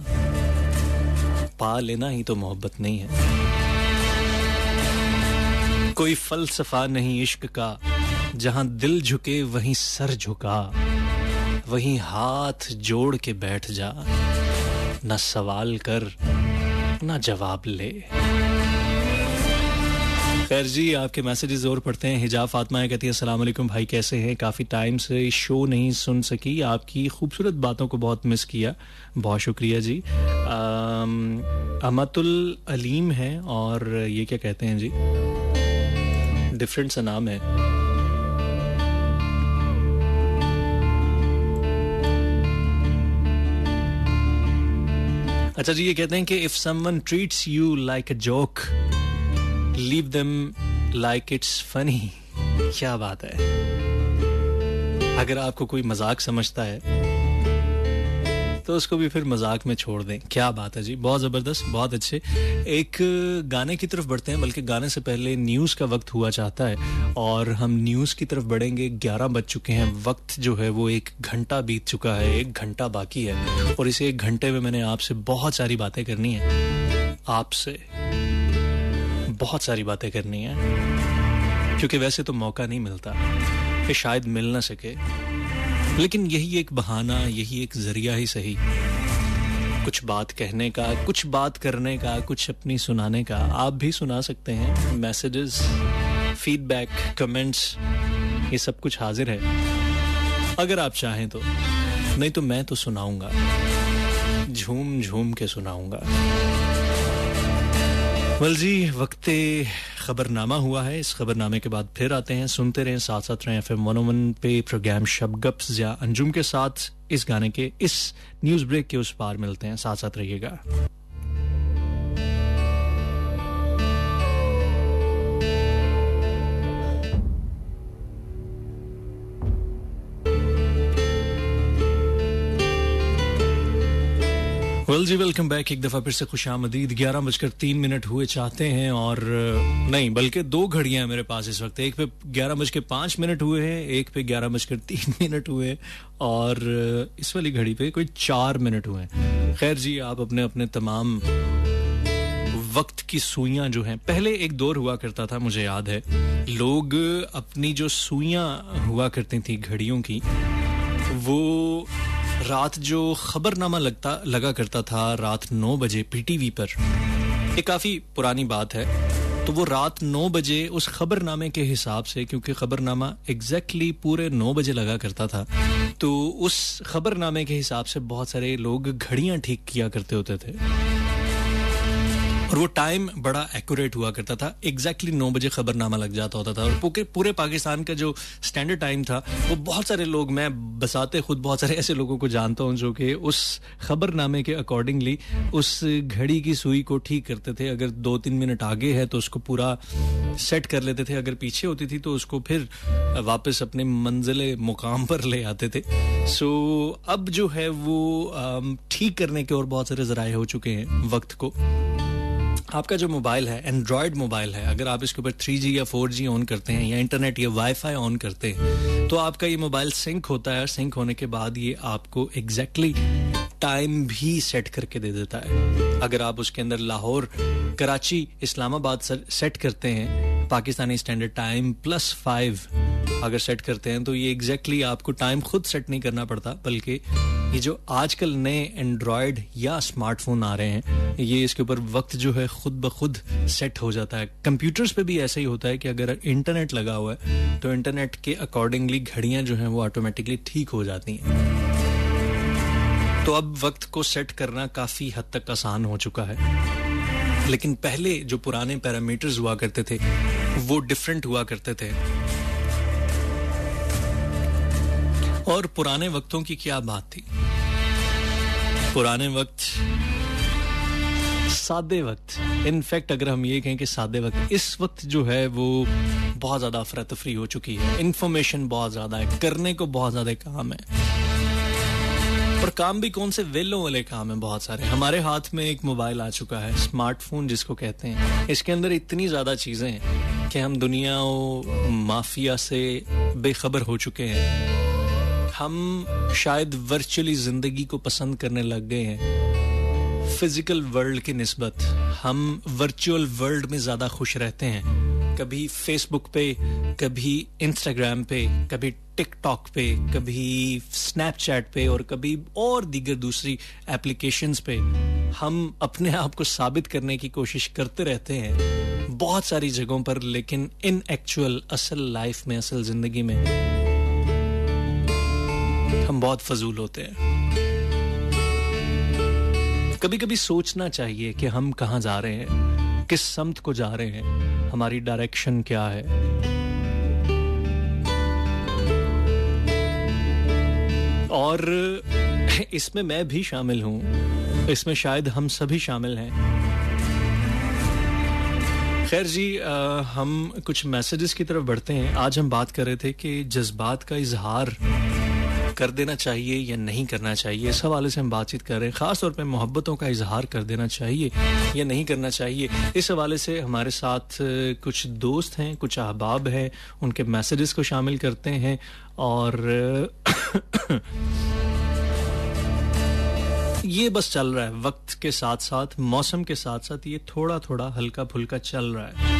पा लेना ही तो मोहब्बत नहीं है। कोई फलसफा नहीं इश्क का, जहां दिल झुके वहीं सर झुका, वहीं हाथ जोड़ के बैठ जा, ना सवाल कर ना जवाब ले। खैर जी, आपके मैसेजेस और पढ़ते हैं। हिजाब फातिमा कहती है अस्सलाम वालेकुम भाई, कैसे हैं? काफ़ी टाइम से शो नहीं सुन सकी, आपकी खूबसूरत बातों को बहुत मिस किया। बहुत शुक्रिया जी। अमतुल अलीम है और ये क्या कहते हैं जी, डिफरेंट सा नाम है। अच्छा जी, ये कहते हैं कि if someone treats you like a joke, leave them like it's funny. क्या बात है। अगर आपको कोई मजाक समझता है तो उसको भी फिर मजाक में छोड़ दें। क्या बात है जी, बहुत जबरदस्त, बहुत अच्छे। एक गाने की तरफ बढ़ते हैं, बल्कि गाने से पहले न्यूज़ का वक्त हुआ चाहता है और हम न्यूज़ की तरफ बढ़ेंगे। 11 बज चुके हैं, वक्त जो है वो 1 घंटा बीत चुका है, 1 घंटा बाकी है और इसे 1 घंटे में मैंने आपसे बहुत सारी बातें करनी है, आपसे बहुत सारी बातें करनी है, क्योंकि वैसे तो मौका नहीं मिलता कि शायद मिल ना सके, लेकिन यही एक बहाना, यही एक जरिया ही सही, कुछ बात कहने का, कुछ बात करने का, कुछ अपनी सुनाने का। आप भी सुना सकते हैं, मैसेजेस, फीडबैक, कमेंट्स, ये सब कुछ हाजिर है अगर आप चाहें तो। नहीं तो मैं तो सुनाऊंगा, झूम झूम के सुनाऊंगा। वेल जी, वक्ते खबरनामा हुआ है। इस खबरनामे के बाद फिर आते हैं, सुनते रहें, साथ साथ रहें FM 101 पे। प्रोग्राम शब गप्स या अंजुम के साथ इस गाने के इस न्यूज़ ब्रेक के उस पार मिलते हैं। साथ साथ रहिएगा। वेल जी, वेलकम बैक। एक दफ़ा फिर से खुशामदीद। 11:03 हुए चाहते हैं, और नहीं बल्कि 2 घड़ियां मेरे पास इस वक्त। एक पे 11:05 हुए हैं, एक पे 11:03 हुए, और इस वाली घड़ी पे कोई 4 मिनट हुए हैं। खैर जी, आप अपने अपने तमाम वक्त की सुइयां जो हैं, पहले एक दौर हुआ करता था, मुझे याद है, लोग अपनी जो सुइयां हुआ करती थी घड़ियों की, वो रात जो खबरनामा लगा करता था रात 9 बजे पीटीवी पर, ये काफ़ी पुरानी बात है, तो वो रात 9 बजे उस खबरनामे के हिसाब से, क्योंकि खबरनामा एग्जैक्टली पूरे 9 बजे लगा करता था, तो उस खबरनामे के हिसाब से बहुत सारे लोग घड़ियां ठीक किया करते होते थे, और वो टाइम बड़ा एक्यूरेट हुआ करता था। एग्जैक्टली 9 बजे खबरनामा लग जाता होता था, और पूरे पाकिस्तान का जो स्टैंडर्ड टाइम था, वो बहुत सारे लोग, मैं बसाते खुद बहुत सारे ऐसे लोगों को जानता हूँ जो कि उस खबरनामे के अकॉर्डिंगली उस घड़ी की सुई को ठीक करते थे। अगर 2-3 मिनट आगे है तो उसको पूरा सेट कर लेते थे, अगर पीछे होती थी तो उसको फिर वापस अपने मंजिले मुकाम पर ले आते थे। सो अब जो है वो ठीक करने के और बहुत सारे जराए हो चुके हैं वक्त को। आपका जो मोबाइल है, एंड्रॉयड मोबाइल है, अगर आप इसके ऊपर 3G या 4G ऑन करते हैं या इंटरनेट या वाईफाई ऑन करते हैं, तो आपका ये मोबाइल सिंक होता है और सिंक होने के बाद ये आपको एग्जैक्टली टाइम भी सेट करके दे देता है। अगर आप उसके अंदर लाहौर, कराची, इस्लामाबाद सेट करते हैं, पाकिस्तानी स्टैंडर्ड टाइम +5 अगर सेट करते हैं, तो ये एग्जैक्टली आपको टाइम खुद सेट नहीं करना पड़ता, बल्कि ये जो आजकल नए एंड्रॉयड या स्मार्टफोन आ रहे हैं, ये इसके ऊपर वक्त जो है खुद ब खुद सेट हो जाता है। कंप्यूटर्स पे भी ऐसा ही होता है कि अगर इंटरनेट लगा हुआ है तो इंटरनेट के अकॉर्डिंगली घड़ियां जो हैं वो ऑटोमेटिकली ठीक हो जाती हैं। तो अब वक्त को सेट करना काफी हद तक आसान हो चुका है, लेकिन पहले जो पुराने पैरामीटर्स हुआ करते थे वो डिफरेंट हुआ करते थे। और पुराने वक्तों की क्या बात थी, पुराने वक्त, सादे वक्त, इनफैक्ट अगर हम ये कहें कि सादे वक्त, इस वक्त जो है वो बहुत ज्यादा अफरा तफरी हो चुकी है, इंफॉर्मेशन बहुत ज्यादा है, करने को बहुत ज्यादा काम है, और काम भी कौन से वेलों वाले काम है बहुत सारे। हमारे हाथ में एक मोबाइल आ चुका है, स्मार्टफोन जिसको कहते हैं, इसके अंदर इतनी ज्यादा चीजें हैं कि हम दुनिया और माफिया से बेखबर हो चुके हैं। हम शायद वर्चुअली जिंदगी को पसंद करने लग गए हैं फिजिकल वर्ल्ड की निस्बत। हम वर्चुअल वर्ल्ड में ज्यादा खुश रहते हैं, कभी फेसबुक पे, कभी इंस्टाग्राम पे, कभी टिकटॉक पे, कभी स्नैपचैट पे और कभी और दीगर दूसरी एप्लीकेशंस पे हम अपने आप को साबित करने की कोशिश करते रहते हैं बहुत सारी जगहों पर, लेकिन इन एक्चुअल असल लाइफ में, असल जिंदगी में हम बहुत फजूल होते हैं। कभी कभी सोचना चाहिए कि हम कहाँ जा रहे हैं, किस समत को जा रहे हैं, हमारी डायरेक्शन क्या है। और इसमें मैं भी शामिल हूं, इसमें शायद हम सभी शामिल हैं। खैर जी, हम कुछ मैसेजेस की तरफ बढ़ते हैं। आज हम बात कर रहे थे कि जज्बात का इजहार कर देना चाहिए या नहीं करना चाहिए, इस हवाले से हम बातचीत कर रहे हैं। खास तौर पे मोहब्बतों का इजहार कर देना चाहिए या नहीं करना चाहिए, इस हवाले से हमारे साथ कुछ दोस्त हैं, कुछ अहबाब हैं, उनके मैसेजेस को शामिल करते हैं। और ये बस चल रहा है वक्त के साथ साथ, मौसम के साथ साथ, ये थोड़ा थोड़ा हल्का फुल्का चल रहा है।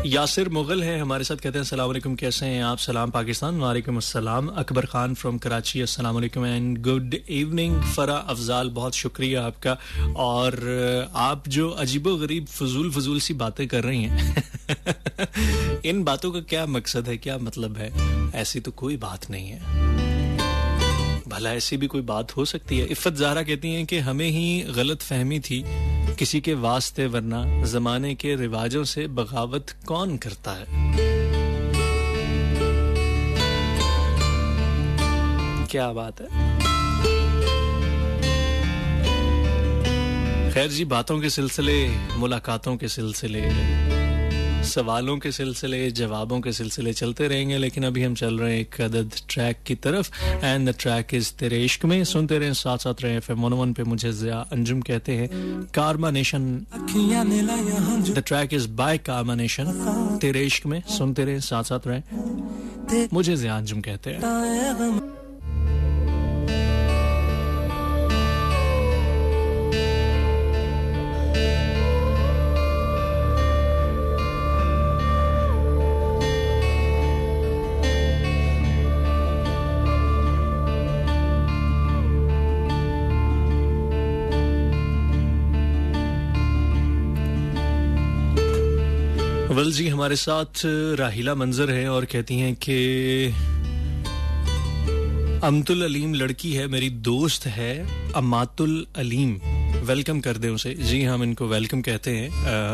यासिर मुगल है हमारे साथ, कहते हैं अस्सलाम वालेकुम, कैसे हैं आप? सलाम पाकिस्तान। वालेकुम अस्सलाम। अकबर खान फ्रॉम कराची, अस्सलाम वालेकुम एंड गुड इवनिंग। फरा अफजाल, बहुत शुक्रिया आपका। और आप जो अजीबो गरीब फजूल सी बातें कर रही हैं इन बातों का क्या मकसद है, क्या मतलब है? ऐसी तो कोई बात नहीं है, भला ऐसी भी कोई बात हो सकती है? इफ़त ज़हरा कहती हैं कि हमें ही गलत फहमी थी किसी के वास्ते, वरना जमाने के रिवाजों से बगावत कौन करता है। क्या बात है। खैर जी, बातों के सिलसिले, मुलाकातों के सिलसिले, सवालों के सिलसिले, जवाबों के सिलसिले चलते रहेंगे, लेकिन अभी हम चल रहे हैं एक अदद ट्रैक की तरफ। एंड द ट्रैक इज तेरे इश्क में। सुनते रहें, साथ साथ रहें। FM 101 पे मुझे ज़िया अंजुम कहते हैं। कारमा nation, the track is by कारमा नेशन। तेरे इश्क में सुनते रहें, साथ साथ रहें। मुझे ज़िया अंजुम कहते हैं। वल जी, हमारे साथ राहिला मंजर है और कहती हैं कि अमतुल अलीम लड़की है, मेरी दोस्त है अमातुल अलीम, वेलकम कर दें उसे। जी, हम इनको वेलकम कहते हैं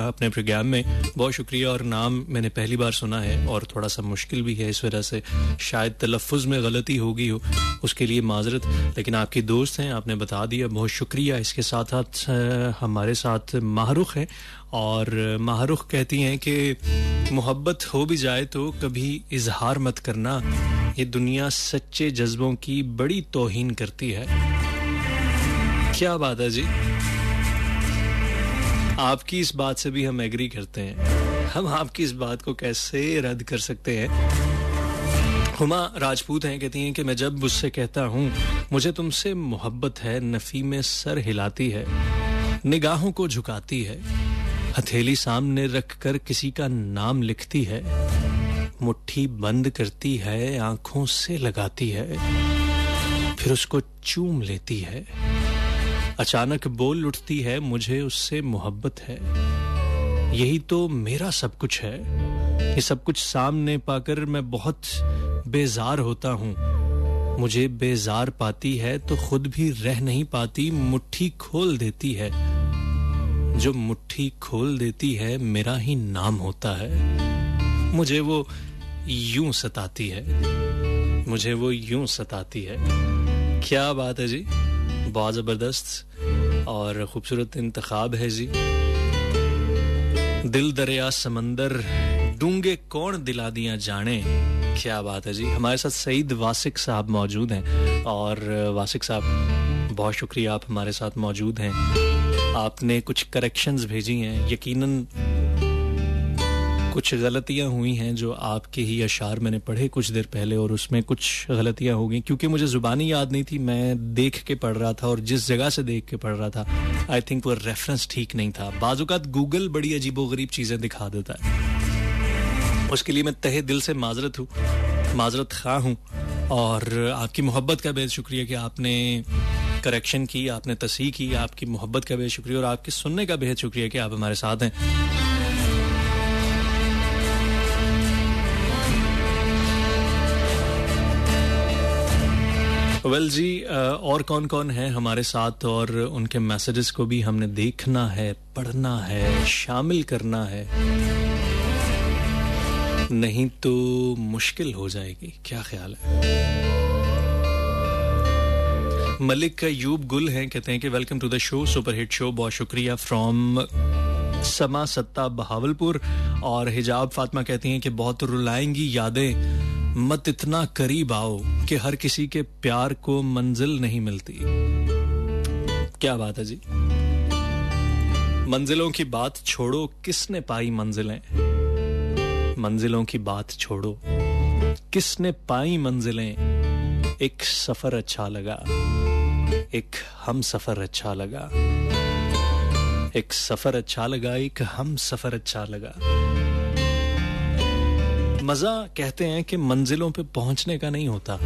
अपने प्रोग्राम में। बहुत शुक्रिया। और नाम मैंने पहली बार सुना है और थोड़ा सा मुश्किल भी है, इस वजह से शायद तलफ़ुज़ में गलती हो गई हो, उसके लिए माजरत। लेकिन आपकी दोस्त हैं, आपने बता दिया, बहुत शुक्रिया। इसके साथ साथ हमारे साथ माहरुख है और माहरुख कहती हैं कि मोहब्बत हो भी जाए तो कभी इजहार मत करना, ये दुनिया सच्चे जज्बों की बड़ी तौहीन करती है। क्या बात है जी, आपकी इस बात से भी हम एग्री करते हैं। हम आपकी इस बात को कैसे रद्द कर सकते हैं। हुमा राजपूत हैं, कहती हैं कि मैं जब उससे कहता हूँ मुझे तुमसे मोहब्बत है, नफी में सर हिलाती है, निगाहों को झुकाती है, हथेली सामने रखकर किसी का नाम लिखती है, मुट्ठी बंद करती है, आंखों से लगाती है, फिर उसको चूम लेती है, अचानक बोल उठती है मुझे उससे मोहब्बत है, यही तो मेरा सब कुछ है। ये सब कुछ सामने पाकर मैं बहुत बेजार होता हूँ, मुझे बेजार पाती है तो खुद भी रह नहीं पाती, मुट्ठी खोल देती है, जो मुट्ठी खोल देती है मेरा ही नाम होता है, मुझे वो यूं सताती है, मुझे वो यूं सताती है। क्या बात है जी, बहुत जबरदस्त और खूबसूरत इंतखाब है जी। दिल दरिया समंदर डूंगे कौन दिला दिया जाने। क्या बात है जी। हमारे साथ सईद वासिक साहब मौजूद हैं और वासिक साहब बहुत शुक्रिया, आप हमारे साथ मौजूद हैं। आपने कुछ करेक्शंस भेजी हैं, यकीनन कुछ गलतियां हुई हैं जो आपके ही अशार मैंने पढ़े कुछ देर पहले और उसमें कुछ गलतियां हो गई क्योंकि मुझे जुबानी याद नहीं थी, मैं देख के पढ़ रहा था और जिस जगह से देख के पढ़ रहा था आई थिंक वो रेफरेंस ठीक नहीं था। बाजुकात गूगल बड़ी अजीबोगरीब चीजें दिखा देता है, उसके लिए मैं तहे दिल से माजरत खा हूँ और आपकी मोहब्बत का बेहद शुक्रिया कि आपने करेक्शन की, आपने तस्हीह की, आपकी मोहब्बत का बेहद शुक्रिया और आपके सुनने का बेहद शुक्रिया कि आप हमारे साथ हैं। वेल जी, और कौन कौन है हमारे साथ और उनके मैसेजेस को भी हमने देखना है, पढ़ना है, शामिल करना है, नहीं तो मुश्किल हो जाएगी। क्या ख्याल है? मलिक अयूब गुल हैं, कहते हैं कि welcome to the show, super hit show, बहुत शुक्रिया फ्रॉम समा सत्ता बहावलपुर। और हिजाब फातिमा कहती हैं कि बहुत रुलाएंगी यादें, मत इतना करीब आओ कि हर किसी के प्यार को मंजिल नहीं मिलती। क्या बात है जी। मंजिलों की बात छोड़ो, किसने पाई मंजिलें, मंजिलों की बात छोड़ो, किसने पाई मंजिलें, एक सफर अच्छा लगा, एक हम सफर अच्छा लगा, एक सफर अच्छा लगा, एक हम सफर अच्छा लगा। मजा कहते हैं कि मंजिलों पे पहुंचने का नहीं होता,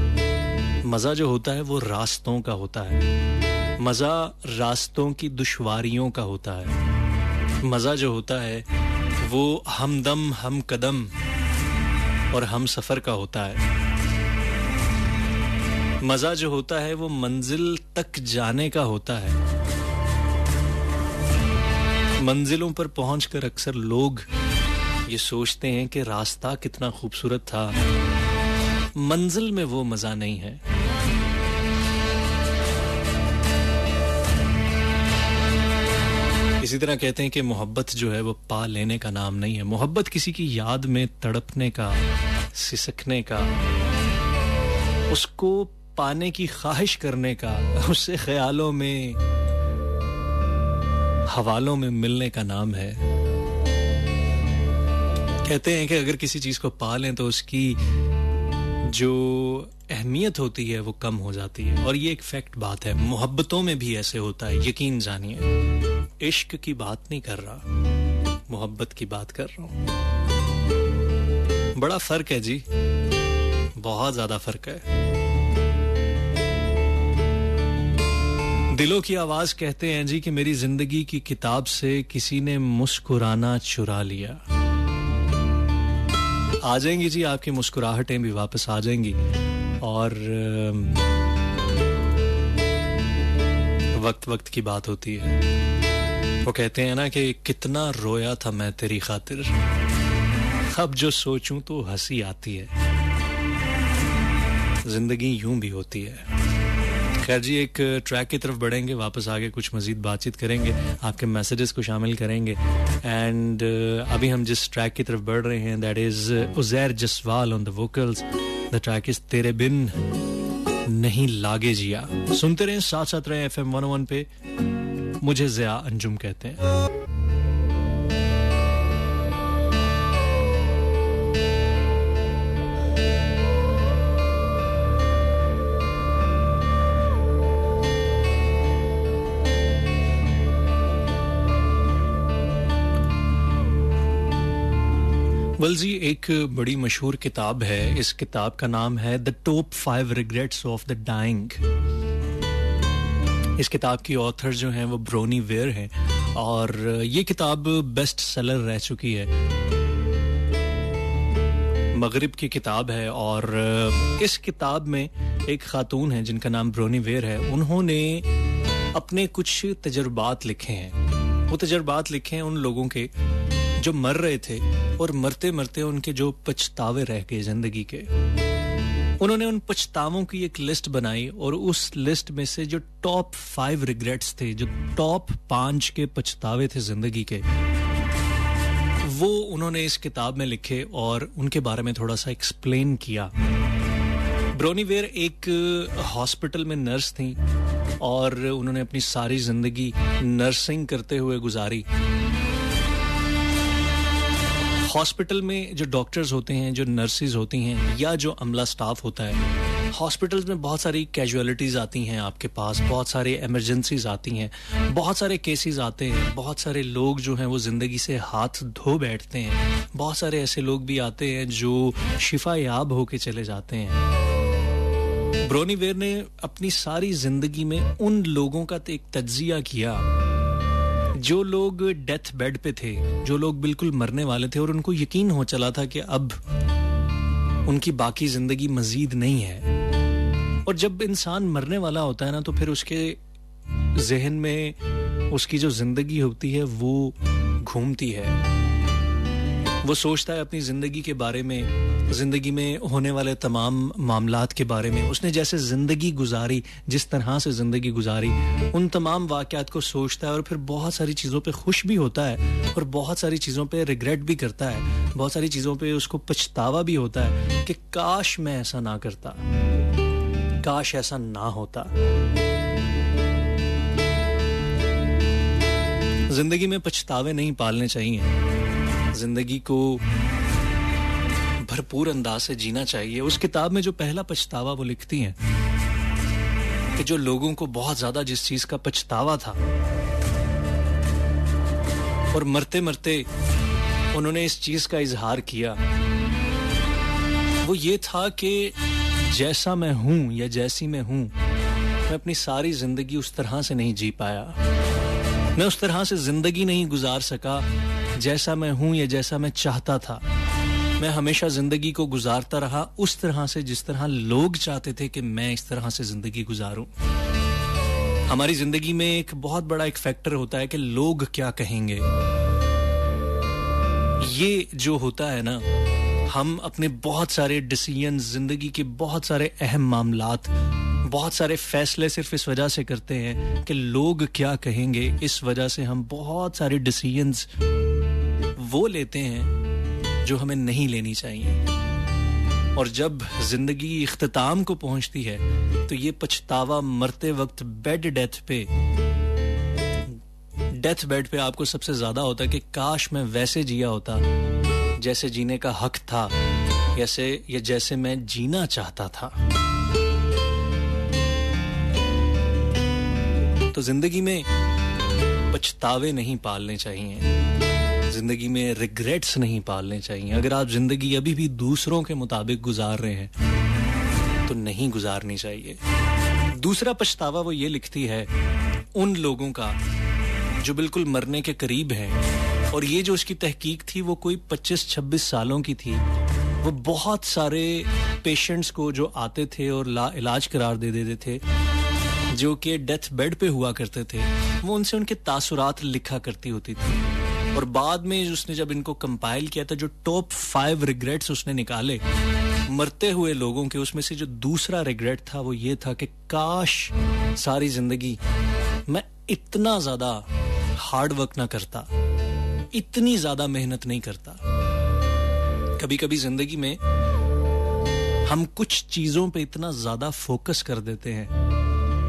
मजा जो होता है वो रास्तों का होता है, मजा रास्तों की दुश्वारियों का होता है, मजा जो होता है वो हमदम हम कदम और हम सफर का होता है, मजा जो होता है वो मंजिल तक जाने का होता है। मंजिलों पर पहुंचकर अक्सर लोग ये सोचते हैं कि रास्ता कितना खूबसूरत था, मंजिल में वो मजा नहीं है। इसी तरह कहते हैं कि मोहब्बत जो है वो पा लेने का नाम नहीं है, मोहब्बत किसी की याद में तड़पने का, सिसकने का, उसको पाने की ख्वाहिश करने का, उससे ख्यालों में, हवालों में मिलने का नाम है। कहते हैं कि अगर किसी चीज को पा लें तो उसकी जो अहमियत होती है वो कम हो जाती है और ये एक फैक्ट बात है। मोहब्बतों में भी ऐसे होता है, यकीन जानिए। इश्क की बात नहीं कर रहा, मोहब्बत की बात कर रहा हूं। बड़ा फर्क है जी, बहुत ज्यादा फर्क है। दिलों की आवाज कहते हैं जी कि मेरी जिंदगी की किताब से किसी ने मुस्कुराना चुरा लिया। आ जाएंगी जी, आपकी मुस्कुराहटें भी वापस आ जाएंगी और वक्त वक्त की बात होती है। वो कहते हैं ना कि कितना रोया था मैं तेरी खातिर, अब जो सोचूं तो हंसी आती है। जिंदगी यूं भी होती है। खैर जी, एक ट्रैक की तरफ बढ़ेंगे, वापस आगे कुछ मजीद बातचीत करेंगे, आपके मैसेजेस को शामिल करेंगे। एंड अभी हम जिस ट्रैक की तरफ बढ़ रहे हैं that is Uzair Jaswal on the vocals the track is तेरे बिन नहीं लागे जिया। सुनते रहे, साथ साथ रहे FM 101 पे। मुझे ज़िया अंजुम कहते हैं। वल्जी, एक बड़ी मशहूर किताब है। इस किताब का नाम है the top 5 regrets of the dying. इस किताब की ऑथर जो हैं वो ब्रोनी वेयर हैं और ये किताब बेस्ट सेलर रह चुकी है। मगरिब की किताब है और इस किताब में एक खातून है जिनका नाम ब्रोनी वेयर है। उन्होंने अपने कुछ तजुर्बात लिखे हैं। वो तजुर्बात लिखे हैं उन लोगों के जो मर रहे थे और मरते मरते उनके जो पछतावे रह गए जिंदगी के। उन्होंने उन पछतावों की एक लिस्ट बनाई और उस लिस्ट में से जो टॉप 5 रिग्रेट्स थे, जो टॉप 5 के पछतावे थे जिंदगी के, वो उन्होंने इस किताब में लिखे और उनके बारे में थोड़ा सा एक्सप्लेन किया। ब्रोनी वेयर एक हॉस्पिटल में नर्स थी और उन्होंने अपनी सारी जिंदगी नर्सिंग करते हुए गुजारी। हॉस्पिटल में जो डॉक्टर्स होते हैं, जो नर्सेज होती हैं या जो अमला स्टाफ होता है, हॉस्पिटल्स में बहुत सारी कैजुअलिटीज़ आती हैं आपके पास, बहुत सारी इमरजेंसीज आती हैं, बहुत सारे केसेस आते हैं, बहुत सारे लोग जो हैं वो ज़िंदगी से हाथ धो बैठते हैं, बहुत सारे ऐसे लोग भी आते हैं जो शिफा याब होके चले जाते हैं। ब्रोनी वेयर ने अपनी सारी ज़िंदगी में उन लोगों का एक तज्जिया किया जो लोग डेथ बेड पे थे, जो लोग बिल्कुल मरने वाले थे और उनको यकीन हो चला था कि अब उनकी बाकी जिंदगी मजीद नहीं है। और जब इंसान मरने वाला होता है ना, तो फिर उसके जहन में उसकी जो जिंदगी होती है वो घूमती है। वो सोचता है अपनी जिंदगी के बारे में, जिंदगी में होने वाले तमाम मामलात के बारे में। उसने जैसे जिंदगी गुजारी, जिस तरह से जिंदगी गुजारी, उन तमाम वाकयात को सोचता है और फिर बहुत सारी चीज़ों पे खुश भी होता है और बहुत सारी चीज़ों पे रिग्रेट भी करता है। बहुत सारी चीज़ों पे उसको पछतावा भी होता है कि काश मैं ऐसा ना करता, काश ऐसा ना होता। जिंदगी में पछतावे नहीं पालने चाहिए, जिंदगी को भरपूर अंदाज से जीना चाहिए। उस किताब में जो पहला पछतावा वो लिखती हैं कि जो लोगों को बहुत ज्यादा जिस चीज का पछतावा था और मरते मरते उन्होंने इस चीज का इजहार किया, वो ये था कि जैसा मैं हूं या जैसी मैं हूं, मैं अपनी सारी जिंदगी उस तरह से नहीं जी पाया, मैं उस तरह से जिंदगी नहीं गुजार सका जैसा मैं हूं या जैसा मैं चाहता था। मैं हमेशा जिंदगी को गुजारता रहा उस तरह से जिस तरह लोग चाहते थे कि मैं इस तरह से जिंदगी गुजारूं। हमारी जिंदगी में एक बहुत बड़ा एक फैक्टर होता है कि लोग क्या कहेंगे। ये जो होता है ना, हम अपने बहुत सारे डिसीजंस, जिंदगी के बहुत सारे अहम मामलात, बहुत सारे फैसले सिर्फ इस वजह से करते हैं कि लोग क्या कहेंगे। इस वजह से हम बहुत सारे डिसीजंस वो लेते हैं जो हमें नहीं लेनी चाहिए। और जब जिंदगी इख्तिताम को पहुंचती है तो ये पछतावा मरते वक्त डेथ बेड पे आपको सबसे ज्यादा होता है कि काश मैं वैसे जिया होता जैसे जीने का हक था, जैसे मैं जीना चाहता था। तो जिंदगी में पछतावे नहीं पालने चाहिए, जिंदगी में रिग्रेट्स नहीं पालने चाहिए। अगर आप जिंदगी अभी भी दूसरों के मुताबिक गुजार रहे हैं तो नहीं गुजारनी चाहिए। दूसरा पछतावा वो ये लिखती है उन लोगों का जो बिल्कुल मरने के करीब हैं, और ये जो उसकी तहकीक थी वो कोई 25-26 सालों की थी। वो बहुत सारे पेशेंट्स को जो आते थे और इलाज करार दे देते थे, जो कि डेथ बेड पे हुआ करते थे, वो उनसे उनके तासुरात लिखा करती होती थी। और बाद में उसने जब इनको कंपाइल किया था, जो टॉप 5 रिग्रेट्स उसने निकाले मरते हुए लोगों के, उसमें से जो दूसरा रिग्रेट था वो ये था कि काश सारी जिंदगी मैं इतना ज्यादा हार्ड वर्क ना करता, इतनी ज्यादा मेहनत नहीं करता। कभी कभी जिंदगी में हम कुछ चीजों पे इतना ज्यादा फोकस कर देते हैं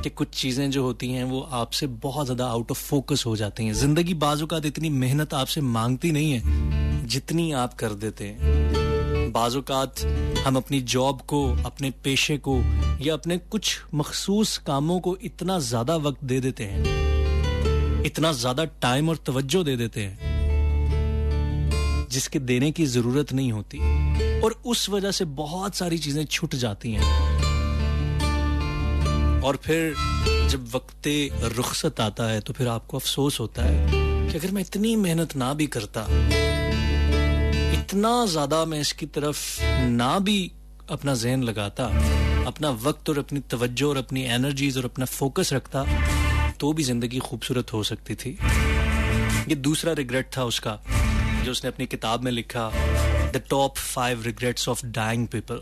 कि कुछ चीजें जो होती हैं वो आपसे बहुत ज्यादा आउट ऑफ फोकस हो जाती हैं। जिंदगी बाज़-औक़ात इतनी मेहनत आपसे मांगती नहीं है जितनी आप कर देते हैं। बाज़-औक़ात हम अपनी जॉब को, अपने पेशे को या अपने कुछ मखसूस कामों को इतना ज्यादा वक्त दे देते हैं, इतना ज्यादा टाइम और तवज्जो दे देते हैं जिसके देने की जरूरत नहीं होती, और उस वजह से बहुत सारी चीजें छूट जाती हैं। और फिर जब वक्ते रुखसत आता है तो फिर आपको अफसोस होता है कि अगर मैं इतनी मेहनत ना भी करता, इतना ज्यादा मैं इसकी तरफ ना भी अपना ज़हन लगाता, अपना वक्त और अपनी तवज्जो और अपनी एनर्जीज और अपना फोकस रखता, तो भी जिंदगी खूबसूरत हो सकती थी। ये दूसरा रिग्रेट था उसका जो उसने अपनी किताब में लिखा, the top 5 regrets of dying people.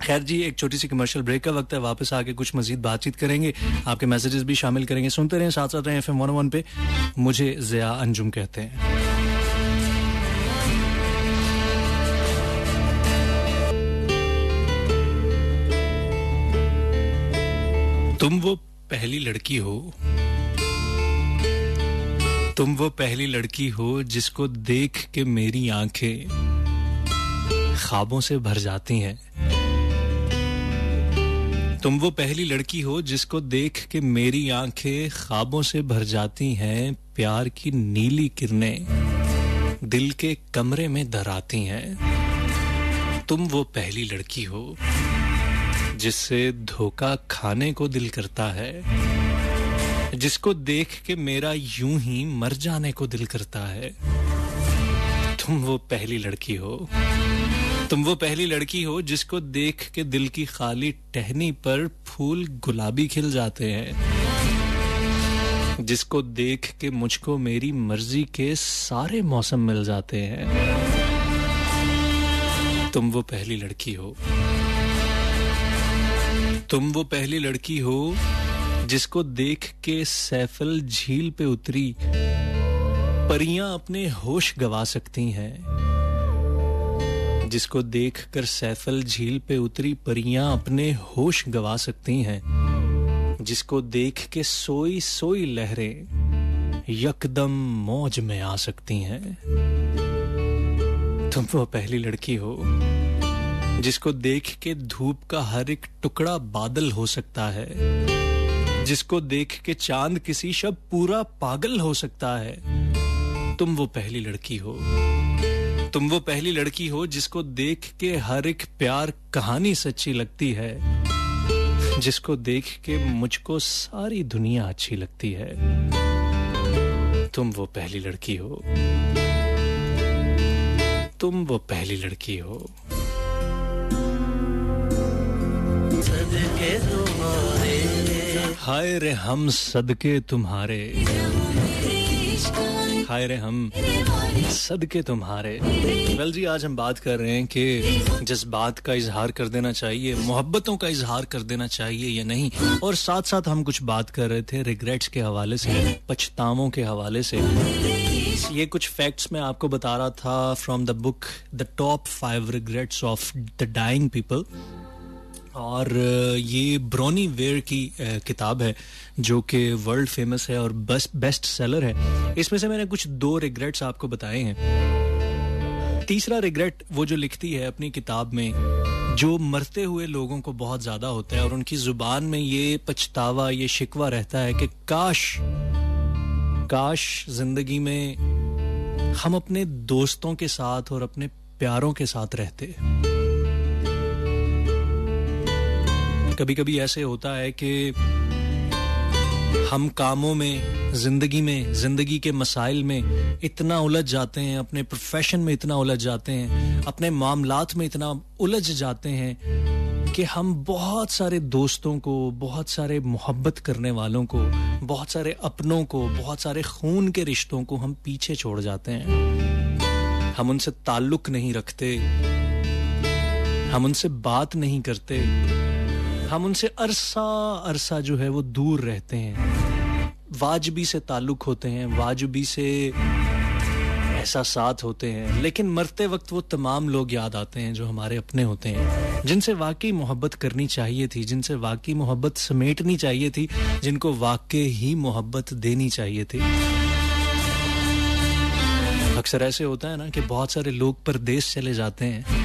खैर जी, एक छोटी सी कमर्शियल ब्रेक का वक्त है, वापस आके कुछ मजीद बातचीत करेंगे, आपके मैसेजेस भी शामिल करेंगे। सुनते रहें, साथ साथ रहें FM 101 पे। मुझे ज़िया अंजुम कहते हैं। तुम वो पहली लड़की हो, तुम वो पहली लड़की हो जिसको देख के मेरी आंखें ख्वाबों से भर जाती हैं। तुम वो पहली लड़की हो जिसको देख के मेरी आंखें ख्वाबों से भर जाती हैं। प्यार की नीली किरणें दिल के कमरे में दराती हैं। तुम वो पहली लड़की हो जिससे धोखा खाने को दिल करता है, जिसको देख के मेरा यूं ही मर जाने को दिल करता है। तुम वो पहली लड़की हो, तुम वो पहली लड़की हो जिसको देख के दिल की खाली टहनी पर फूल गुलाबी खिल जाते हैं, जिसको देख के मुझको मेरी मर्जी के सारे मौसम मिल जाते हैं। तुम वो पहली लड़की हो, तुम वो पहली लड़की हो जिसको देख के सैफल झील पे उतरी परियां अपने होश गवा सकती हैं, जिसको देखकर सैफल झील पे उतरी परियां अपने होश गवा सकती हैं, जिसको देख के सोई सोई लहरें यकदम मौज में आ सकती हैं। तुम वो पहली लड़की हो जिसको देख के धूप का हर एक टुकड़ा बादल हो सकता है, जिसको देख के चांद किसी शब पूरा पागल हो सकता है। तुम वो पहली लड़की हो, तुम वो पहली लड़की हो जिसको देख के हर एक प्यार कहानी सच्ची लगती है, जिसको देख के मुझको सारी दुनिया अच्छी लगती है। तुम वो पहली लड़की हो, तुम वो पहली लड़की हो। हाय रे हम सदके तुम्हारे, हाय रे हम सदके तुम्हारे। वेल जी, आज हम बात कर रहे हैं कि जज्बात का इजहार कर देना चाहिए, मोहब्बतों का इजहार कर देना चाहिए या नहीं, और साथ साथ हम कुछ बात कर रहे थे रिग्रेट्स के हवाले से, पछतावों के हवाले से। ये कुछ फैक्ट्स मैं आपको बता रहा था from the book the top 5 regrets of the dying people, और ये ब्रोनी वेयर की किताब है जो कि वर्ल्ड फेमस है और बेस्ट सेलर है। इसमें से मैंने कुछ 2 रिग्रेट्स आपको बताए हैं। तीसरा रिग्रेट वो जो लिखती है अपनी किताब में, जो मरते हुए लोगों को बहुत ज्यादा होता है और उनकी जुबान में ये पछतावा, ये शिकवा रहता है कि काश जिंदगी में हम अपने दोस्तों के साथ और अपने प्यारों के साथ रहते। कभी कभी ऐसे होता है कि हम कामों में, जिंदगी के मसाइल में इतना उलझ जाते हैं, अपने प्रोफेशन में इतना उलझ जाते हैं, अपने मामलात में इतना उलझ जाते हैं कि हम बहुत सारे दोस्तों को, बहुत सारे मोहब्बत करने वालों को, बहुत सारे अपनों को, बहुत सारे खून के रिश्तों को हम पीछे छोड़ जाते हैं। हम उनसे ताल्लुक नहीं रखते, हम उनसे बात नहीं करते, हम उनसे अरसा जो है वो दूर रहते हैं। वाजबी से ताल्लुक होते हैं, वाजबी से एहसासात होते हैं, लेकिन मरते वक्त वो तमाम लोग याद आते हैं जो हमारे अपने होते हैं, जिनसे वाकई मोहब्बत करनी चाहिए थी, जिनसे वाकई मोहब्बत समेटनी चाहिए थी, जिनको वाकई ही मोहब्बत देनी चाहिए थी। अक्सर ऐसे होता है ना कि बहुत सारे लोग परदेश चले जाते हैं,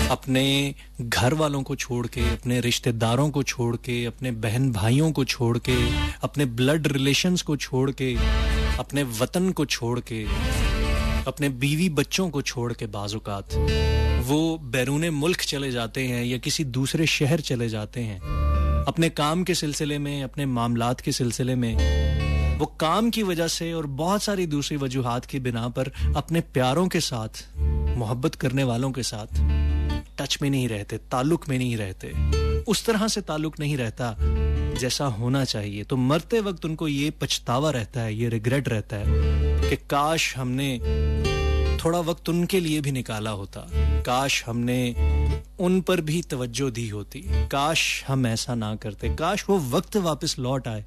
अपने घर वालों को छोड़ के, अपने रिश्तेदारों को छोड़ के, अपने बहन भाइयों को छोड़ के, अपने ब्लड रिलेशंस को छोड़ के, अपने वतन को छोड़ के, अपने बीवी बच्चों को छोड़ के बाज़-औक़ात वो बैरूने मुल्क चले जाते हैं या किसी दूसरे शहर चले जाते हैं अपने काम के सिलसिले में, अपने मामलात के सिलसिले में। वो काम की वजह से और बहुत सारी दूसरी वजूहात की बिना पर अपने प्यारों के साथ, मोहब्बत करने वालों के साथ टच में नहीं रहते, ताल्लुक में नहीं रहते, उस तरह से ताल्लुक नहीं रहता जैसा होना चाहिए। तो मरते वक्त उनको ये पछतावा रहता है, ये रिग्रेट रहता है कि काश हमने थोड़ा वक्त उनके लिए भी निकाला होता, काश हमने उन पर भी तवज्जो दी होती, काश हम ऐसा ना करते, काश वो वक्त वापस लौट आए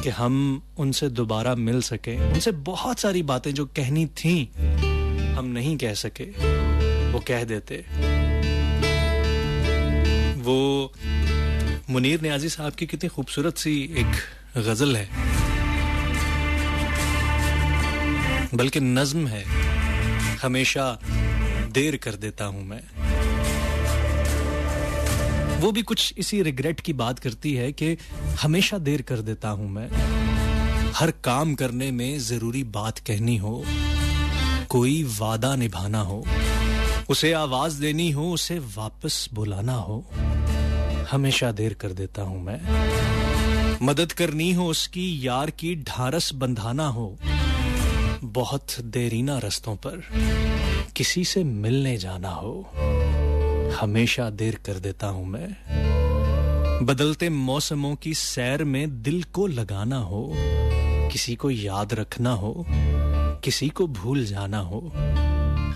कि हम उनसे दोबारा मिल सके, उनसे बहुत सारी बातें जो कहनी थी हम नहीं कह सके वो कह देते। वो मुनीर नियाज़ी साहब की कितनी खूबसूरत सी एक गजल है, बल्कि नज्म है, हमेशा देर कर देता हूं मैं। वो भी कुछ इसी रिग्रेट की बात करती है कि हमेशा देर कर देता हूं मैं, हर काम करने में जरूरी बात कहनी हो, कोई वादा निभाना हो, उसे आवाज देनी हो, उसे वापस बुलाना हो, हमेशा देर कर देता हूं मैं। मदद करनी हो उसकी, यार की ढारस बंधाना हो, बहुत देरीना रस्तों पर किसी से मिलने जाना हो, हमेशा देर कर देता हूं मैं। बदलते मौसमों की सैर में दिल को लगाना हो, किसी को याद रखना हो, किसी को भूल जाना हो,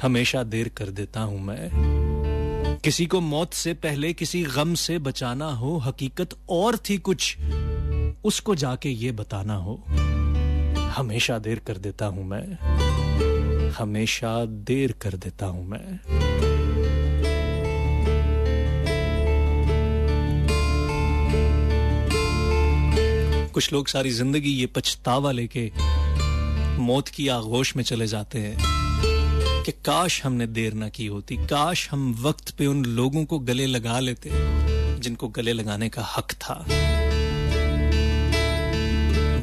हमेशा देर कर देता हूं मैं। किसी को मौत से पहले किसी गम से बचाना हो, हकीकत और थी कुछ उसको जाके ये बताना हो, हमेशा देर कर देता हूं मैं, हमेशा देर कर देता हूं मैं। कुछ लोग सारी जिंदगी ये पछतावा लेके मौत की आगोश में चले जाते हैं कि काश हमने देर ना की होती, काश हम वक्त पे उन लोगों को गले लगा लेते जिनको गले लगाने का हक था।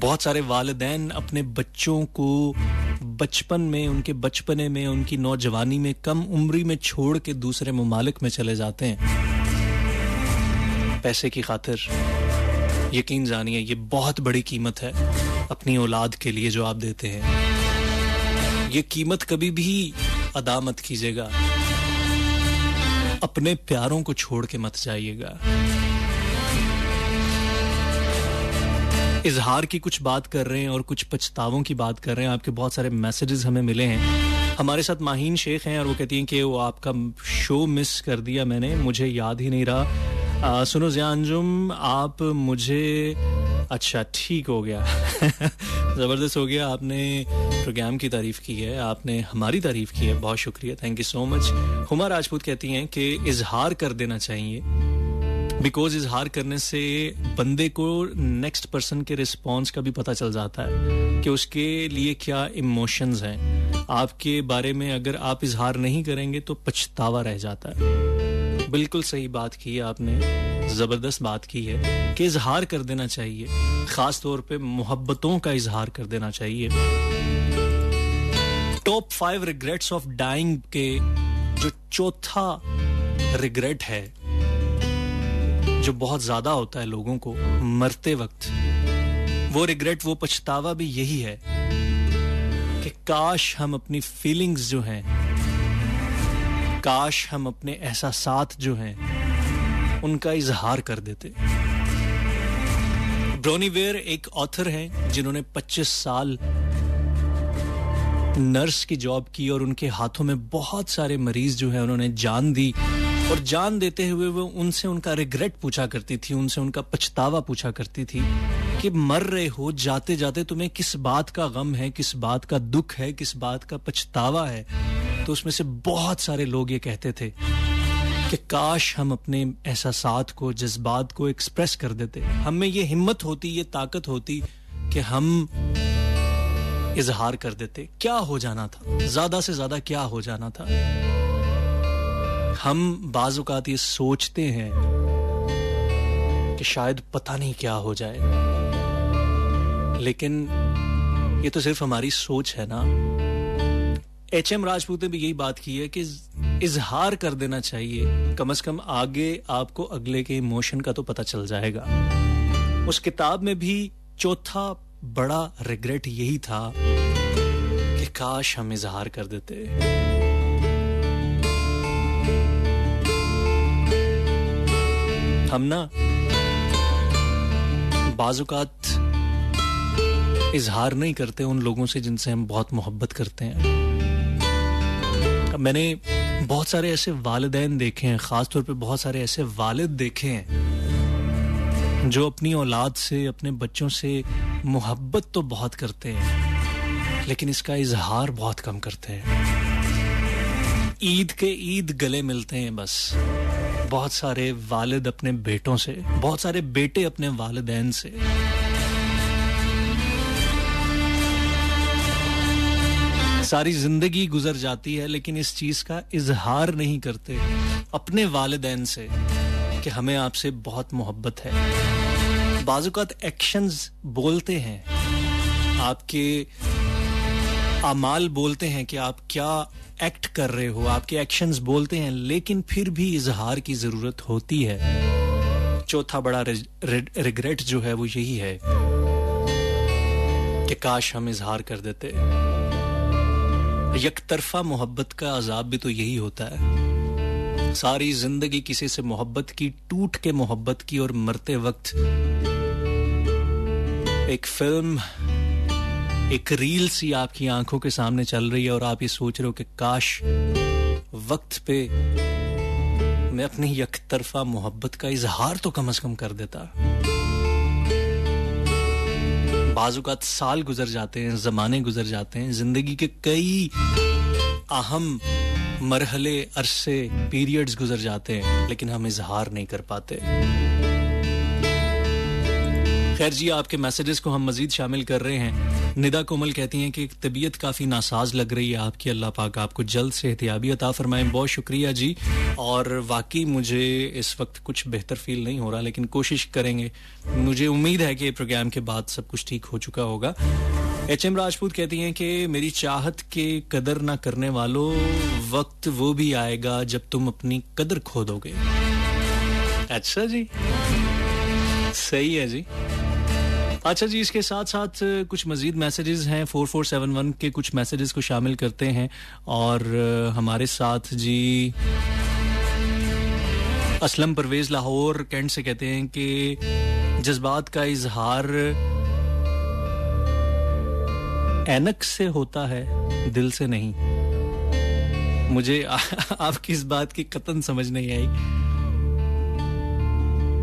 बहुत सारे वालिदैन अपने बच्चों को बचपन में, उनके बचपने में, उनकी नौजवानी में, कम उम्री में छोड़ के दूसरे ममालिक में चले जाते हैं पैसे की खातिर। यकीन जानिए ये बहुत बड़ी कीमत है अपनी औलाद के लिए जो आप देते हैं। ये कीमत कभी भी अदा मत कीजिएगा, अपने प्यारों को छोड़ के मत जाइएगा। इजहार की कुछ बात कर रहे हैं और कुछ पछतावों की बात कर रहे हैं। आपके बहुत सारे मैसेजेस हमें मिले हैं। हमारे साथ माहीन शेख हैं और वो कहती हैं कि वो आपका शो मिस कर दिया मैंने, मुझे याद ही नहीं रहा। सुनो ज़िया अंजुम, आप मुझे, अच्छा ठीक हो गया ज़बरदस्त हो गया, आपने प्रोग्राम की तारीफ की है, आपने हमारी तारीफ की है, बहुत शुक्रिया, thank you so much. Huma Rajput कहती हैं कि इजहार कर देना चाहिए, बिकॉज इजहार करने से बंदे को नेक्स्ट पर्सन के रिस्पॉन्स का भी पता चल जाता है कि उसके लिए क्या इमोशंस हैं। आपके बारे में अगर आप इजहार नहीं करेंगे तो पछतावा रह जाता है। बिल्कुल सही बात की है आपने, जबरदस्त बात की है कि इजहार कर देना चाहिए, खास तौर पे मोहब्बतों का इजहार कर देना चाहिए। टॉप 5 रिग्रेट्स ऑफ डाइंग के जो चौथा रिग्रेट है, जो बहुत ज्यादा होता है लोगों को मरते वक्त, वो रिग्रेट, वो पछतावा भी यही है कि काश हम अपनी फीलिंग्स जो हैं, काश हम अपने एहसासात जो हैं उनका इजहार कर देते। ब्रोनी वेयर एक ऑथर हैं जिन्होंने 25 साल नर्स की जॉब की और उनके हाथों में बहुत सारे मरीज जो है उन्होंने जान दी, और जान देते हुए वो उनसे उनका रिग्रेट पूछा करती थी, उनसे उनका पछतावा पूछा करती थी कि मर रहे हो, जाते जाते तुम्हें किस बात का गम है, किस बात का दुख है, किस बात का पछतावा है, तो उसमें से बहुत सारे लोग ये कहते थे कि काश हम अपने एहसासात को, जज्बात को एक्सप्रेस कर देते, हम में ये हिम्मत होती, ये ताकत होती कि हम इजहार कर देते। क्या हो जाना था, ज्यादा से ज्यादा क्या हो जाना था। हम बाज़ औक़ात ये सोचते हैं कि शायद पता नहीं क्या हो जाए, लेकिन ये तो सिर्फ हमारी सोच है ना। एच.एम. राजपूत ने भी यही बात की है कि इजहार कर देना चाहिए, कम से कम आगे आपको अगले के इमोशन का तो पता चल जाएगा। उस किताब में भी चौथा बड़ा रिग्रेट यही था कि काश हम इजहार कर देते। हम ना बाज़ औक़ात इजहार नहीं करते उन लोगों से जिनसे हम बहुत मोहब्बत करते हैं। मैंने बहुत सारे ऐसे वालिदैन देखे हैं, खासतौर पे बहुत सारे ऐसे वालिद देखे हैं जो अपनी औलाद से, अपने बच्चों से मोहब्बत तो बहुत करते हैं, लेकिन इसका इजहार बहुत कम करते हैं। ईद के ईद गले मिलते हैं बस। बहुत सारे वालिद अपने बेटों से, बहुत सारे बेटे अपने वालिदैन से। सारी जिंदगी गुजर जाती है, लेकिन इस चीज का इजहार नहीं करते अपने वालिदैन से कि हमें आपसे बहुत मोहब्बत है। बाज़ औक़ात एक्शंस बोलते हैं, आपके अमाल बोलते हैं कि आप क्या एक्ट कर रहे हो, आपके एक्शंस बोलते हैं, लेकिन फिर भी इजहार की जरूरत होती है। चौथा बड़ा रिग्रेट जो है वो यही है कि काश हम इजहार कर देते। यकतरफा मोहब्बत का अजाब भी तो यही होता है। सारी जिंदगी किसी से मोहब्बत की, टूट के मोहब्बत की, और मरते वक्त एक फिल्म, एक रील सी आपकी आंखों के सामने चल रही है और आप ये सोच रहे हो कि काश वक्त पे मैं अपनी यकतरफा मोहब्बत का इजहार तो कम से कम कर देता। बाज़ औक़ात साल गुजर जाते हैं, ज़माने गुजर जाते हैं, ज़िंदगी के कई अहम मरहले, अरसे, पीरियड्स गुजर जाते हैं, लेकिन हम इजहार नहीं कर पाते। खैर जी, आपके मैसेजेस को हम मजीद शामिल कर रहे हैं। निदा कोमल कहती हैं कि तबीयत काफ़ी नासाज लग रही है आपकी, अल्लाह पाक आपको जल्द सेहतियाबी अता फरमाएं। बहुत शुक्रिया जी। और वाकई मुझे इस वक्त कुछ बेहतर फील नहीं हो रहा, लेकिन कोशिश करेंगे। मुझे उम्मीद है कि प्रोग्राम के बाद सब कुछ ठीक हो चुका होगा। एच.एम. राजपूत कहती हैं कि मेरी चाहत के कदर ना करने वालों, वक्त वो भी आएगा जब तुम अपनी कदर खो दोगे। अच्छा जी, सही है जी। अच्छा जी, इसके साथ साथ कुछ मजीद मैसेजेस हैं। 4471 के कुछ मैसेजेस को शामिल करते हैं। और हमारे साथ जी असलम परवेज लाहौर कैंट से कहते हैं कि जज्बात का इजहार ऐनक से होता है, दिल से नहीं। मुझे आपकी इस बात की कतन समझ नहीं आई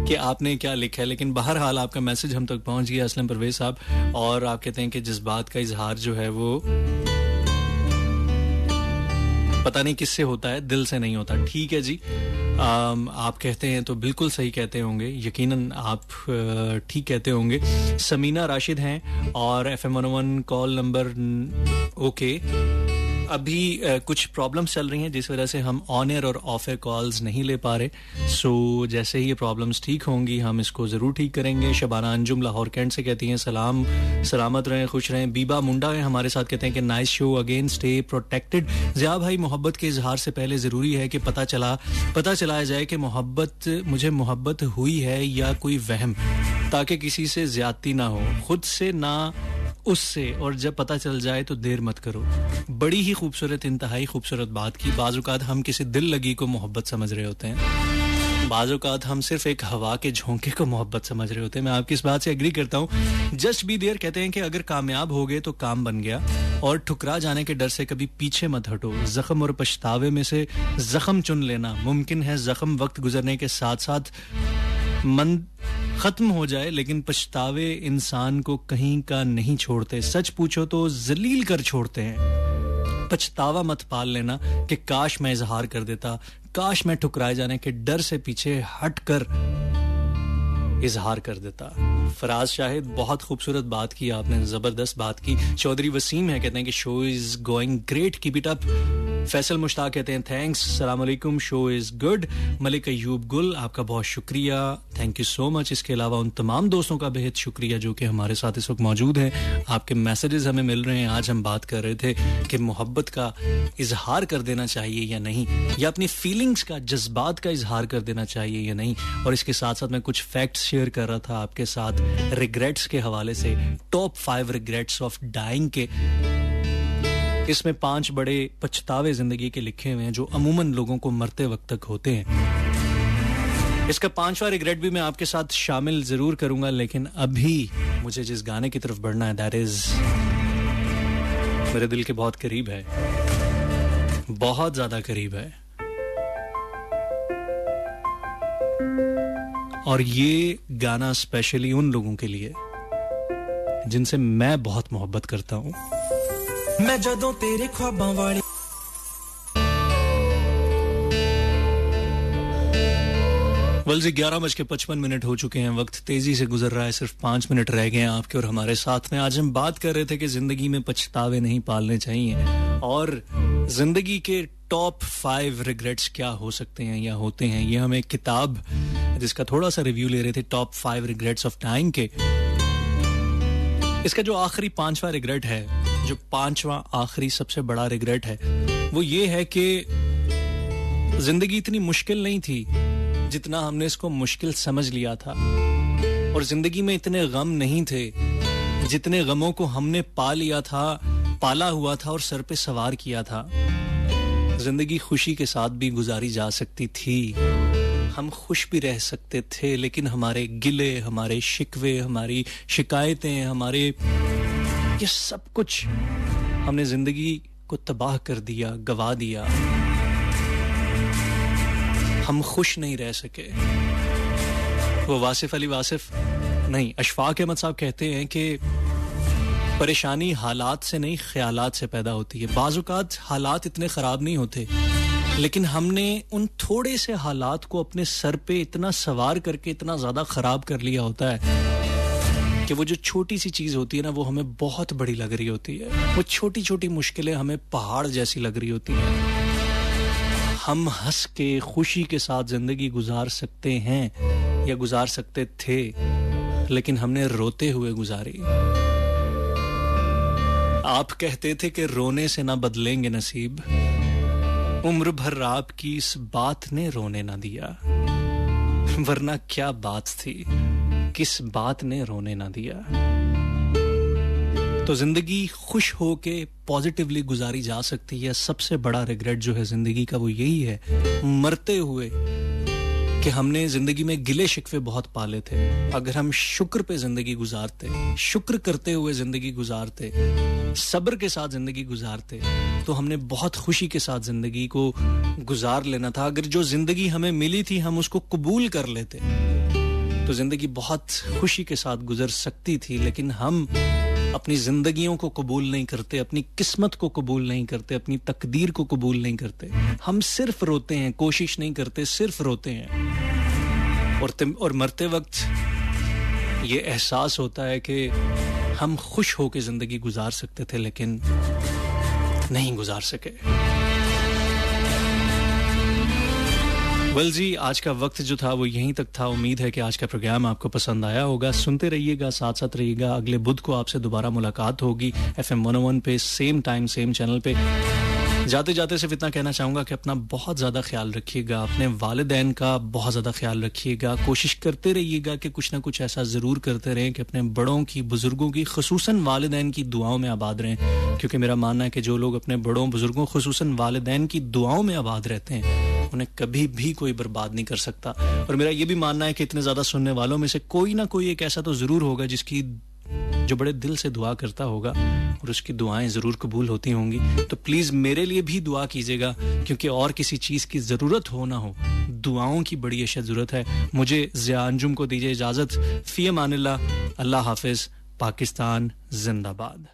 कि आपने क्या लिखा है, लेकिन बहरहाल आपका मैसेज हम तक पहुंच गया असलम परवेज साहब। और आप कहते हैं कि जज्बात का इजहार जो है वो पता नहीं किससे होता है, दिल से नहीं होता। ठीक है जी, आप कहते हैं तो बिल्कुल सही कहते होंगे, यकीनन आप ठीक कहते होंगे। समीना राशिद हैं और FM 101 कॉल नंबर ओके। अभी कुछ प्रॉब्लम्स चल रही हैं जिस वजह से हम ऑन एयर और ऑफ एयर कॉल्स नहीं ले पा रहे। सो जैसे ही ये प्रॉब्लम्स ठीक होंगी हम इसको ज़रूर ठीक करेंगे। शबाना अंजुम लाहौर कैंट से कहती हैं सलाम, सलामत रहें, खुश रहें। बीबा मुंडा है हमारे साथ, कहते हैं कि nice show again, stay protected. Zia भाई, मोहब्बत के इजहार से पहले ज़रूरी है कि पता चलाया जाए कि मुझे मोहब्बत हुई है या कोई वहम, ताकि किसी से ज्यादती ना हो, खुद से ना उससे, और जब पता चल जाए तो देर मत करो। बड़ी ही खूबसूरत, इंतहाई खूबसूरत बात की। बाज़ औक़ात हम किसी दिल लगी को मोहब्बत समझ रहे होते हैं, बाज़ औक़ात हम सिर्फ एक हवा के झोंके को मोहब्बत समझ रहे होते हैं। मैं आपकी इस बात से एग्री करता हूँ। जस्ट बी देयर कहते हैं कि अगर कामयाब हो गए तो काम बन गया, और ठुकरा जाने के डर से कभी पीछे मत हटो। जख्म और पछतावे में से जख्म चुन लेना। मुमकिन है जख्म वक्त गुजरने के साथ साथ मन खत्म हो जाए लेकिन पछतावे इंसान को कहीं का नहीं छोड़ते। सच पूछो तो जलील कर छोड़ते हैं। पछतावा मत पाल लेना कि काश मैं इजहार कर देता, काश मैं ठुकराए जाने के डर से पीछे हट कर इजहार कर देता। फराज शाहिद, बहुत खूबसूरत बात की आपने, जबरदस्त बात की। चौधरी वसीम है, कहते हैं कि show is going great, keep it up. Faisal Mushtaq कहते हैं थैंक्स, अस्सलाम वालेकुम, show is good. Malik Ayub गुल, आपका बहुत शुक्रिया, थैंक यू सो मच। इसके अलावा उन तमाम दोस्तों का बेहद शुक्रिया जो कि हमारे साथ इस वक्त मौजूद हैं। आपके मैसेजेस हमें मिल रहे हैं। आज हम बात कर रहे थे कि मोहब्बत का इजहार कर देना चाहिए या नहीं, या अपनी फीलिंग्स का, जज्बात का इजहार कर देना चाहिए या नहीं। और इसके साथ साथ मैं कुछ फैक्ट्स शेयर कर रहा था आपके साथ रिग्रेट्स के हवाले से, टॉप 5 रिग्रेट्स ऑफ डाइंग के। इसमें 5 बड़े पछतावे जिंदगी के लिखे हुए हैं जो अमूमन लोगों को मरते वक्त तक होते हैं। इसका 5वां रिग्रेट भी मैं आपके साथ शामिल जरूर करूंगा, लेकिन अभी मुझे जिस गाने की तरफ बढ़ना है दैट इज मेरे दिल के बहुत करीब है, बहुत ज्यादा करीब है। और ये गाना स्पेशली उन लोगों के लिए जिनसे मैं बहुत मोहब्बत करता हूं। मैं जदों तेरे ख्वाबां वाली वल्जी 11:55 हो चुके हैं। वक्त तेजी से गुजर रहा है, सिर्फ 5 मिनट रह गए हैं आपके और हमारे साथ में। आज हम बात कर रहे थे कि जिंदगी में पछतावे नहीं पालने चाहिए और जिंदगी के टॉप 5 रिग्रेट्स क्या हो सकते हैं या होते हैं। ये हम एक किताब जिसका थोड़ा सा रिव्यू ले रहे थे, टॉप 5 रिग्रेट्स ऑफ डाइंग के। इसका जो आखिरी 5वां रिग्रेट है, जो 5वां आखिरी सबसे बड़ा रिग्रेट है, वो ये है कि जिंदगी इतनी मुश्किल नहीं थी जितना हमने इसको मुश्किल समझ लिया था, और जिंदगी में इतने गम नहीं थे जितने गमों को हमने पा लिया था, पाला हुआ था और सर पे सवार किया था। जिंदगी खुशी के साथ भी गुजारी जा सकती थी, हम खुश भी रह सकते थे, लेकिन हमारे गिले, हमारे शिकवे, हमारी शिकायतें, हमारे ये सब कुछ हमने जिंदगी को तबाह कर दिया, गवा दिया। हम खुश नहीं रह सके। वो वासिफ अली वासिफ नहीं, अशफाक अहमद साहब कहते हैं कि परेशानी हालात से नहीं, ख्यालात से पैदा होती है। बाज़-औक़ात हालात इतने खराब नहीं होते, लेकिन हमने उन थोड़े से हालात को अपने सर पे इतना सवार करके इतना ज्यादा खराब कर लिया होता है कि वो जो छोटी सी चीज होती है ना, वो हमें बहुत बड़ी लग रही होती है। वो छोटी छोटी मुश्किलें हमें पहाड़ जैसी लग रही होती हैं। हम हंस के खुशी के साथ जिंदगी गुजार सकते हैं या गुजार सकते थे, लेकिन हमने रोते हुए गुजारी। आप कहते थे कि रोने से ना बदलेंगे नसीब, उम्र भर आपकी इस बात ने रोने ना दिया। वरना क्या बात थी, किस बात ने रोने ना दिया। तो जिंदगी खुश होके पॉजिटिवली गुजारी जा सकती है। सबसे बड़ा रिग्रेट जो है जिंदगी का वो यही है, मरते हुए, कि हमने जिंदगी में गिले शिकवे बहुत पाले थे। अगर हम शुक्र पे जिंदगी गुजारते, शुक्र करते हुए जिंदगी गुजारते, सब्र के साथ जिंदगी गुजारते, तो हमने बहुत खुशी के साथ जिंदगी को गुजार लेना था। अगर जो जिंदगी हमें मिली थी हम उसको कबूल कर लेते तो जिंदगी बहुत खुशी के साथ गुजर सकती थी। लेकिन हम अपनी जिंदगियों को कबूल नहीं करते, अपनी किस्मत को कबूल नहीं करते, अपनी तकदीर को कबूल नहीं करते। हम सिर्फ रोते हैं, कोशिश नहीं करते, सिर्फ रोते हैं। और मरते वक्त ये एहसास होता है कि हम खुश होकर जिंदगी गुजार सकते थे लेकिन नहीं गुजार सके। वेल जी, आज का वक्त जो था वो यहीं तक था। उम्मीद है कि आज का प्रोग्राम आपको पसंद आया होगा। सुनते रहिएगा, साथ साथ रहिएगा। अगले बुध को आपसे दोबारा मुलाकात होगी FM 101 पे, सेम टाइम सेम चैनल पे। जाते जाते सिर्फ इतना कहना चाहूँगा कि अपना बहुत ज़्यादा ख्याल रखिएगा, अपने वालिदैन का बहुत ज़्यादा ख्याल रखिएगा। कोशिश करते रहिएगा कि कुछ ना कुछ ऐसा ज़रूर करते रहें कि अपने बड़ों की, बुज़ुर्गों की, ख़ुसूसन वालिदैन की दुआओं में आबाद रहें। क्योंकि मेरा मानना है कि जो लोग अपने बड़ों, बुज़ुर्गों, ख़ुसूसन वालिदैन की दुआओं में आबाद रहते हैं, उन्हें कभी भी कोई बर्बाद नहीं कर सकता। और मेरा ये भी मानना है कि इतने ज़्यादा सुनने वालों में से कोई ना कोई एक ऐसा तो ज़रूर होगा जिसकी जो बड़े दिल से दुआ करता होगा और उसकी दुआएं ज़रूर कबूल होती होंगी। तो प्लीज़ मेरे लिए भी दुआ कीजिएगा, क्योंकि और किसी चीज़ की ज़रूरत हो ना हो, दुआओं की बड़ी अशद ज़रूरत है। मुझे ज़िया अंजुम को दीजिए इजाज़त। फ़ी अमानिल्लाह, अल्लाह हाफ़िज़, पाकिस्तान जिंदाबाद।